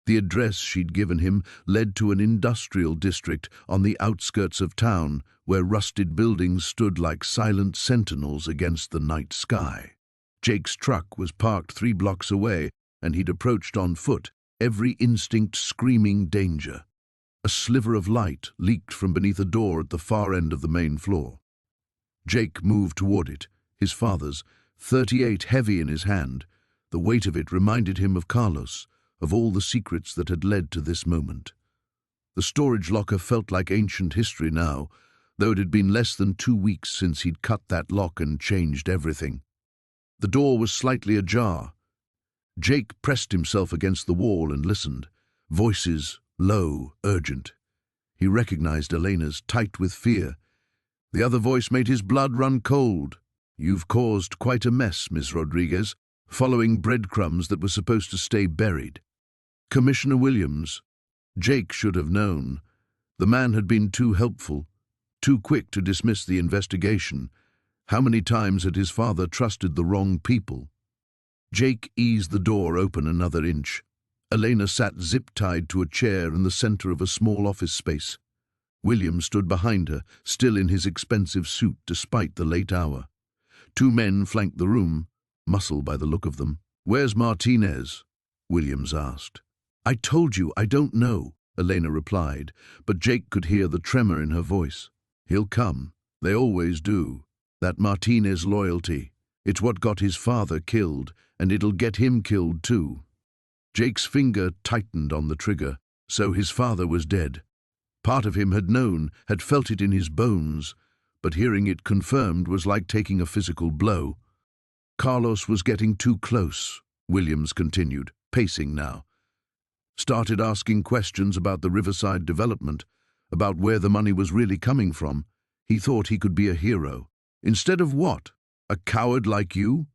The address she'd given him led to an industrial district on the outskirts of town, where rusted buildings stood like silent sentinels against the night sky. Jake's truck was parked 3 blocks away, and he'd approached on foot, every instinct screaming danger. A sliver of light leaked from beneath a door at the far end of the main floor. Jake moved toward it, his father's, .38 heavy in his hand. The weight of it reminded him of Carlos, of all the secrets that had led to this moment. The storage locker felt like ancient history now, though it had been less than 2 weeks since he'd cut that lock and changed everything. The door was slightly ajar. Jake pressed himself against the wall and listened. Voices, low, urgent. He recognized Elena's, tight with fear. The other voice made his blood run cold. You've caused quite a mess, Miss Rodriguez, following breadcrumbs that were supposed to stay buried. Commissioner Williams. Jake should have known. The man had been too helpful, too quick to dismiss the investigation. How many times had his father trusted the wrong people? Jake eased the door open another inch. Elena sat zip-tied to a chair in the center of a small office space. William stood behind her, still in his expensive suit despite the late hour. 2 men flanked the room, muscle by the look of them. Where's Martinez? Williams asked. I told you, I don't know, Elena replied, but Jake could hear the tremor in her voice. He'll come. They always do. That Martinez loyalty. It's what got his father killed, and it'll get him killed too. Jake's finger tightened on the trigger, so his father was dead. Part of him had known, had felt it in his bones, but hearing it confirmed was like taking a physical blow. Carlos was getting too close, Williams continued, pacing now. Started asking questions about the Riverside development, about where the money was really coming from. He thought he could be a hero. Instead of what? A coward like you?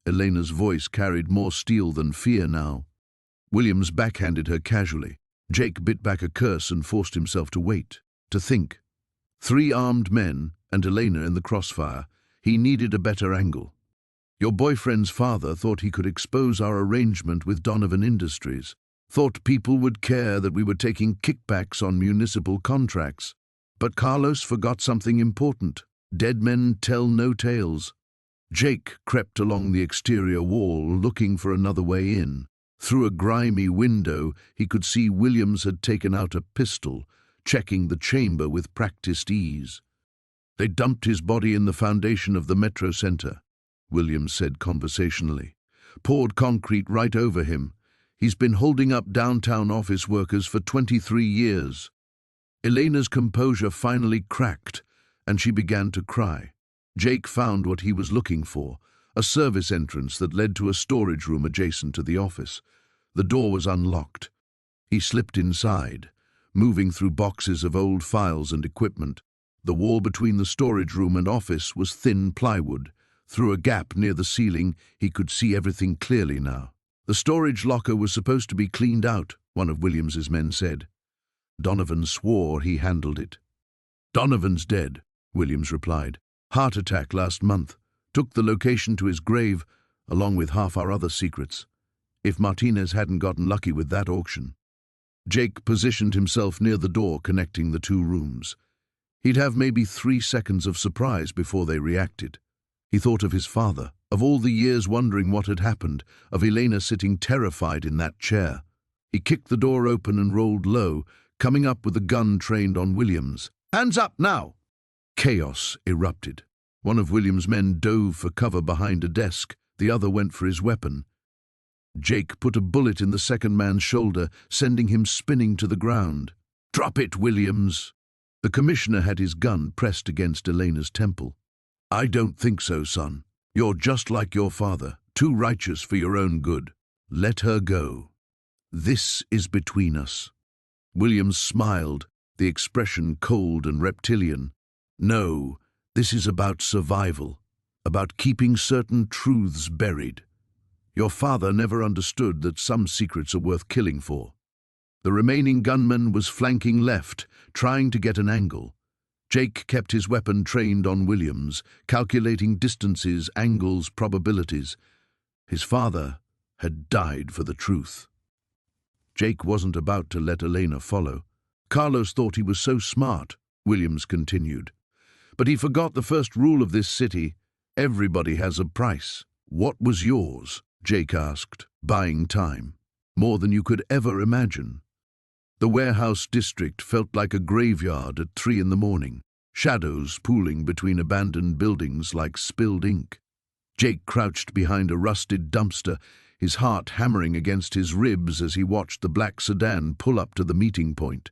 Elena's voice carried more steel than fear now. Williams backhanded her casually. Jake bit back a curse and forced himself to wait, to think. 3 armed men and Elena in the crossfire. He needed a better angle. Your boyfriend's father thought he could expose our arrangement with Donovan Industries. Thought people would care that we were taking kickbacks on municipal contracts. But Carlos forgot something important. Dead men tell no tales. Jake crept along the exterior wall, looking for another way in. Through a grimy window, he could see Williams had taken out a pistol, checking the chamber with practiced ease. They dumped his body in the foundation of the Metro Center, Williams said conversationally. Poured concrete right over him. He's been holding up downtown office workers for 23 years. Elena's composure finally cracked, and she began to cry. Jake found what he was looking for, a service entrance that led to a storage room adjacent to the office. The door was unlocked. He slipped inside, moving through boxes of old files and equipment. The wall between the storage room and office was thin plywood. Through a gap near the ceiling, he could see everything clearly now. The storage locker was supposed to be cleaned out, one of Williams's men said. Donovan swore he handled it. Donovan's dead, Williams replied. Heart attack last month. Took the location to his grave, along with half our other secrets. If Martinez hadn't gotten lucky with that auction. Jake positioned himself near the door connecting the 2 rooms. He'd have maybe 3 seconds of surprise before they reacted. He thought of his father, of all the years wondering what had happened, of Elena sitting terrified in that chair. He kicked the door open and rolled low, coming up with a gun trained on Williams. Hands up now! Chaos erupted. One of Williams' men dove for cover behind a desk. The other went for his weapon. Jake put a bullet in the second man's shoulder, sending him spinning to the ground. Drop it, Williams! The commissioner had his gun pressed against Elena's temple. I don't think so, son. You're just like your father, too righteous for your own good. Let her go. This is between us. Williams smiled, the expression cold and reptilian. No, this is about survival, about keeping certain truths buried. Your father never understood that some secrets are worth killing for. The remaining gunman was flanking left, trying to get an angle. Jake kept his weapon trained on Williams, calculating distances, angles, probabilities. His father had died for the truth. Jake wasn't about to let Elena follow. Carlos thought he was so smart, Williams continued. But he forgot the first rule of this city. Everybody has a price. What was yours? Jake asked, buying time. More than you could ever imagine. The warehouse district felt like a graveyard at 3 in the morning, shadows pooling between abandoned buildings like spilled ink. Jake crouched behind a rusted dumpster, his heart hammering against his ribs as he watched the black sedan pull up to the meeting point.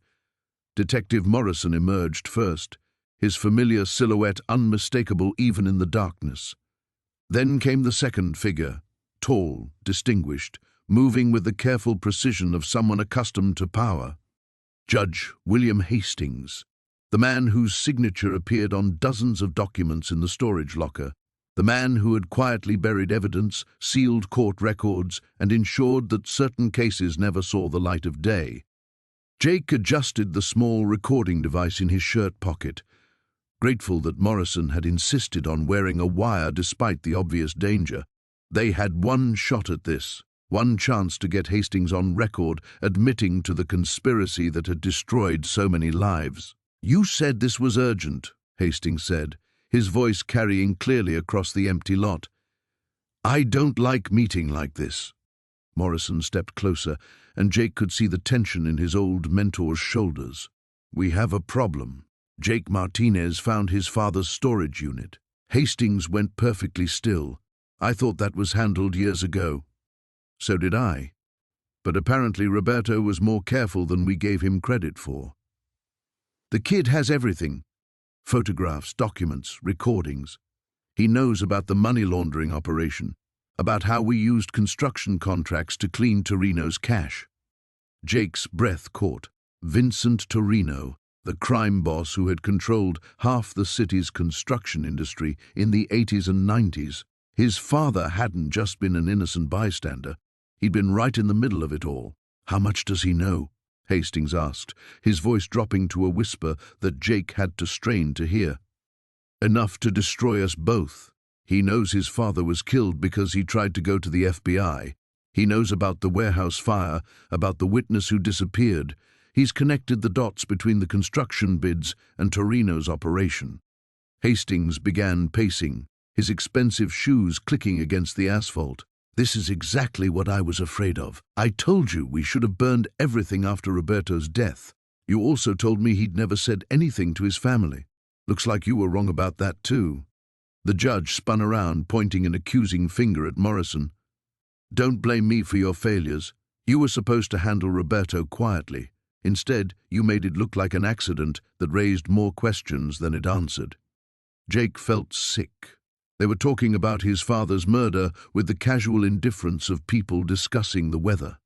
Detective Morrison emerged first, his familiar silhouette unmistakable even in the darkness. Then came the second figure, tall, distinguished, moving with the careful precision of someone accustomed to power. Judge William Hastings, the man whose signature appeared on dozens of documents in the storage locker, the man who had quietly buried evidence, sealed court records, and ensured that certain cases never saw the light of day. Jake adjusted the small recording device in his shirt pocket, grateful that Morrison had insisted on wearing a wire despite the obvious danger. They had one shot at this, one chance to get Hastings on record, admitting to the conspiracy that had destroyed so many lives. You said this was urgent, Hastings said, his voice carrying clearly across the empty lot. I don't like meeting like this. Morrison stepped closer, and Jake could see the tension in his old mentor's shoulders. We have a problem. Jake Martinez found his father's storage unit. Hastings went perfectly still. I thought that was handled years ago. So did I. But apparently Roberto was more careful than we gave him credit for. The kid has everything. Photographs, documents, recordings. He knows about the money laundering operation, about how we used construction contracts to clean Torino's cash. Jake's breath caught. Vincent Torino, the crime boss who had controlled half the city's construction industry in the 80s and 90s. His father hadn't just been an innocent bystander. He'd been right in the middle of it all. "How much does he know?" Hastings asked, his voice dropping to a whisper that Jake had to strain to hear. "Enough to destroy us both. He knows his father was killed because he tried to go to the FBI. He knows about the warehouse fire, about the witness who disappeared. He's connected the dots between the construction bids and Torino's operation." Hastings began pacing, his expensive shoes clicking against the asphalt. "This is exactly what I was afraid of. I told you we should have burned everything after Roberto's death. You also told me he'd never said anything to his family. Looks like you were wrong about that too." The judge spun around, pointing an accusing finger at Morrison. "Don't blame me for your failures. You were supposed to handle Roberto quietly. Instead, you made it look like an accident that raised more questions than it answered." Jake felt sick. They were talking about his father's murder with the casual indifference of people discussing the weather.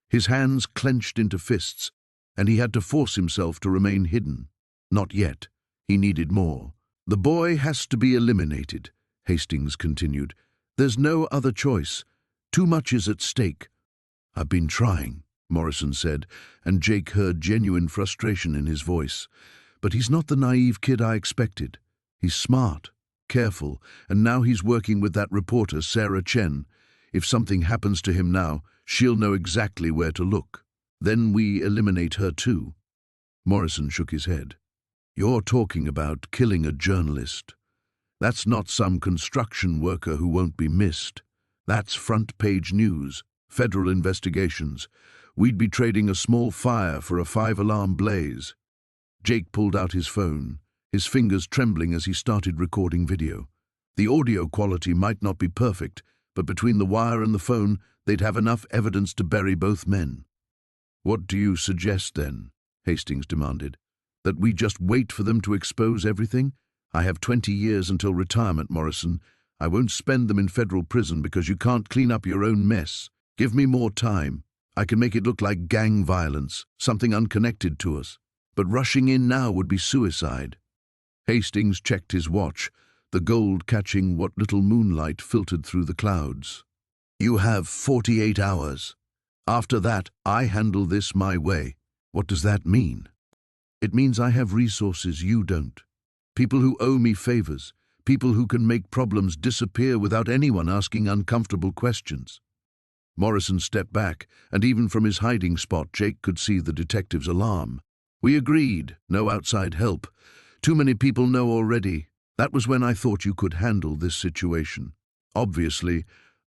His hands clenched into fists, and he had to force himself to remain hidden. Not yet. He needed more. "The boy has to be eliminated," Hastings continued. "There's no other choice. Too much is at stake." "I've been trying," Morrison said, and Jake heard genuine frustration in his voice. "But he's not the naive kid I expected. He's smart, careful, and now he's working with that reporter, Sarah Chen. If something happens to him now, she'll know exactly where to look. Then we eliminate her too." Morrison shook his head. "You're talking about killing a journalist. That's not some construction worker who won't be missed. That's front-page news, federal investigations. We'd be trading a small fire for a 5-alarm blaze." Jake pulled out his phone, his fingers trembling as he started recording video. The audio quality might not be perfect, but between the wire and the phone, they'd have enough evidence to bury both men. "What do you suggest then?" Hastings demanded. "That we just wait for them to expose everything? I have 20 years until retirement, Morrison. I won't spend them in federal prison because you can't clean up your own mess. Give me more time. I can make it look like gang violence, something unconnected to us. But rushing in now would be suicide." Hastings checked his watch, the gold catching what little moonlight filtered through the clouds. "You have 48 hours. After that, I handle this my way." "What does that mean?" "It means I have resources you don't. People who owe me favors, people who can make problems disappear without anyone asking uncomfortable questions." Morrison stepped back, and even from his hiding spot, Jake could see the detective's alarm. "We agreed, no outside help. Too many people know already. That was when I thought you could handle this situation. Obviously,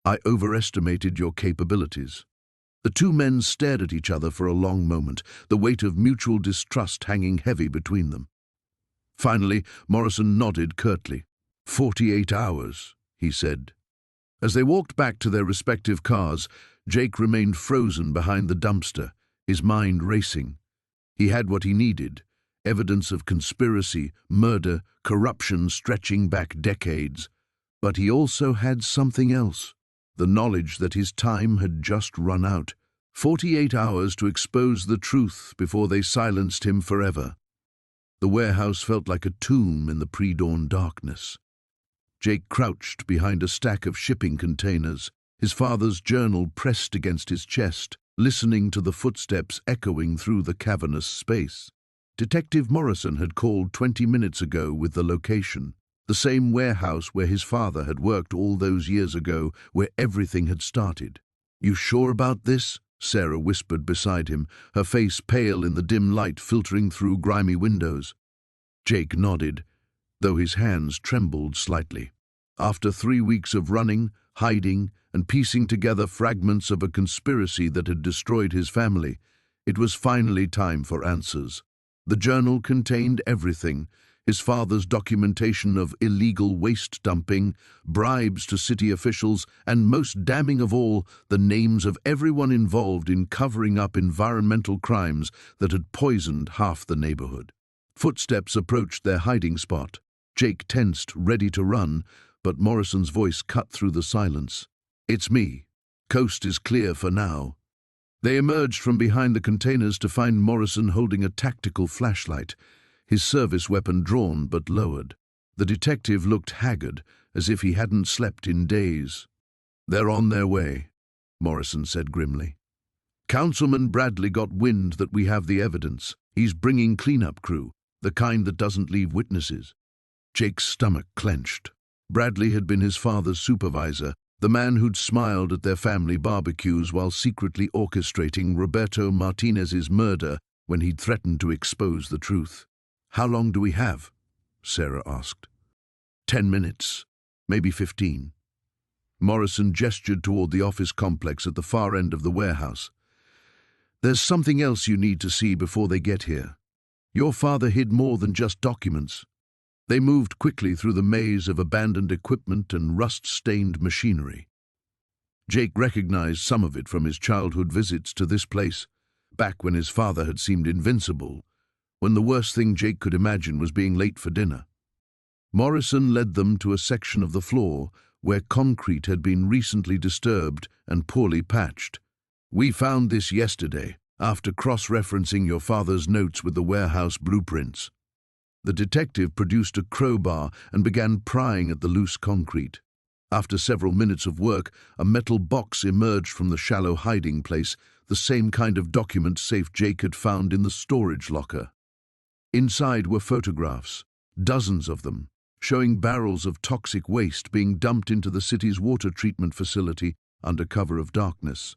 I overestimated your capabilities." The two men stared at each other for a long moment, the weight of mutual distrust hanging heavy between them. Finally, Morrison nodded curtly. 48 hours, he said. As they walked back to their respective cars, Jake remained frozen behind the dumpster, his mind racing. He had what he needed, evidence of conspiracy, murder, corruption stretching back decades. But he also had something else, the knowledge that his time had just run out. 48 hours to expose the truth before they silenced him forever. The warehouse felt like a tomb in the pre-dawn darkness. Jake crouched behind a stack of shipping containers, his father's journal pressed against his chest, listening to the footsteps echoing through the cavernous space. Detective Morrison had called 20 minutes ago with the location, the same warehouse where his father had worked all those years ago, where everything had started. "You sure about this?" Sarah whispered beside him, her face pale in the dim light filtering through grimy windows. Jake nodded, though his hands trembled slightly. After 3 weeks of running, hiding, and piecing together fragments of a conspiracy that had destroyed his family, it was finally time for answers. The journal contained everything: his father's documentation of illegal waste dumping, bribes to city officials, and most damning of all, the names of everyone involved in covering up environmental crimes that had poisoned half the neighborhood. Footsteps approached their hiding spot. Jake tensed, ready to run, but Morrison's voice cut through the silence. "It's me. Coast is clear for now." They emerged from behind the containers to find Morrison holding a tactical flashlight, his service weapon drawn but lowered. The detective looked haggard, as if he hadn't slept in days. "They're on their way," Morrison said grimly. "Councilman Bradley got wind that we have the evidence. He's bringing cleanup crew, the kind that doesn't leave witnesses." Jake's stomach clenched. Bradley had been his father's supervisor, the man who'd smiled at their family barbecues while secretly orchestrating Roberto Martinez's murder when he'd threatened to expose the truth. "How long do we have?" Sarah asked. 10 minutes, maybe 15. Morrison gestured toward the office complex at the far end of the warehouse. "There's something else you need to see before they get here. Your father hid more than just documents." They moved quickly through the maze of abandoned equipment and rust-stained machinery. Jake recognized some of it from his childhood visits to this place, back when his father had seemed invincible, when the worst thing Jake could imagine was being late for dinner. Morrison led them to a section of the floor where concrete had been recently disturbed and poorly patched. "We found this yesterday, after cross-referencing your father's notes with the warehouse blueprints." The detective produced a crowbar and began prying at the loose concrete. After several minutes of work, a metal box emerged from the shallow hiding place, the same kind of document safe Jake had found in the storage locker. Inside were photographs, dozens of them, showing barrels of toxic waste being dumped into the city's water treatment facility under cover of darkness.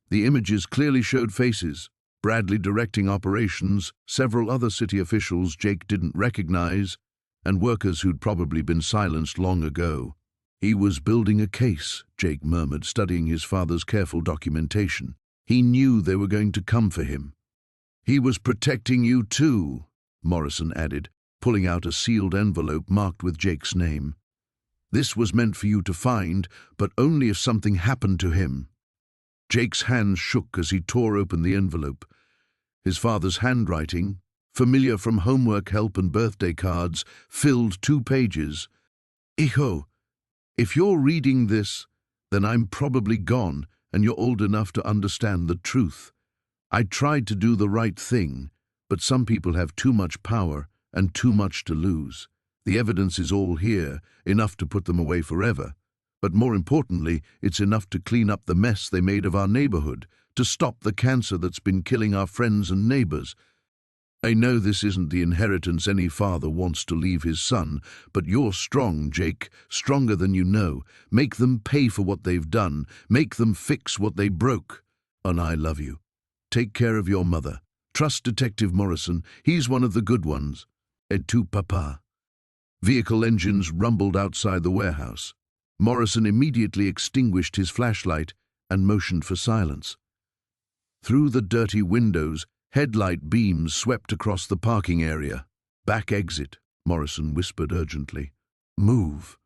The images clearly showed faces: Bradley directing operations, several other city officials Jake didn't recognize, and workers who'd probably been silenced long ago. "He was building a case," Jake murmured, studying his father's careful documentation. "He knew they were going to come for him." "He was protecting you too," Morrison added, pulling out a sealed envelope marked with Jake's name. "This was meant for you to find, but only if something happened to him." Jake's hands shook as he tore open the envelope. His father's handwriting, familiar from homework help and birthday cards, filled 2 pages. "Hijo, if you're reading this, then I'm probably gone and you're old enough to understand the truth. I tried to do the right thing, but some people have too much power and too much to lose. The evidence is all here, enough to put them away forever. But more importantly, it's enough to clean up the mess they made of our neighborhood, to stop the cancer that's been killing our friends and neighbors. I know this isn't the inheritance any father wants to leave his son, but you're strong, Jake, stronger than you know. Make them pay for what they've done. Make them fix what they broke. And I love you. Take care of your mother. Trust Detective Morrison. He's one of the good ones. Et tu, papa." Vehicle engines rumbled outside the warehouse. Morrison immediately extinguished his flashlight and motioned for silence. Through the dirty windows, headlight beams swept across the parking area. "Back exit," Morrison whispered urgently. "Move."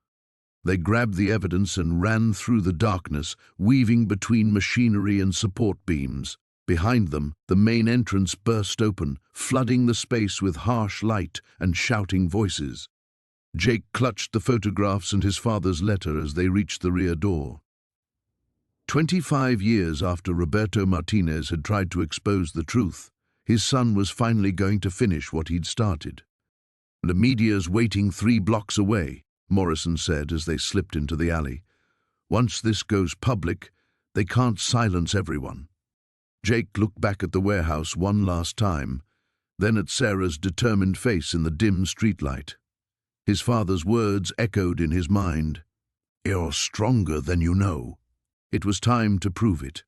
They grabbed the evidence and ran through the darkness, weaving between machinery and support beams. Behind them, the main entrance burst open, flooding the space with harsh light and shouting voices. Jake clutched the photographs and his father's letter as they reached the rear door. 25 years after Roberto Martinez had tried to expose the truth, his son was finally going to finish what he'd started. "The media's waiting 3 blocks away," Morrison said as they slipped into the alley. "Once this goes public, they can't silence everyone." Jake looked back at the warehouse one last time, then at Sarah's determined face in the dim streetlight. His father's words echoed in his mind. "You're stronger than you know." It was time to prove it.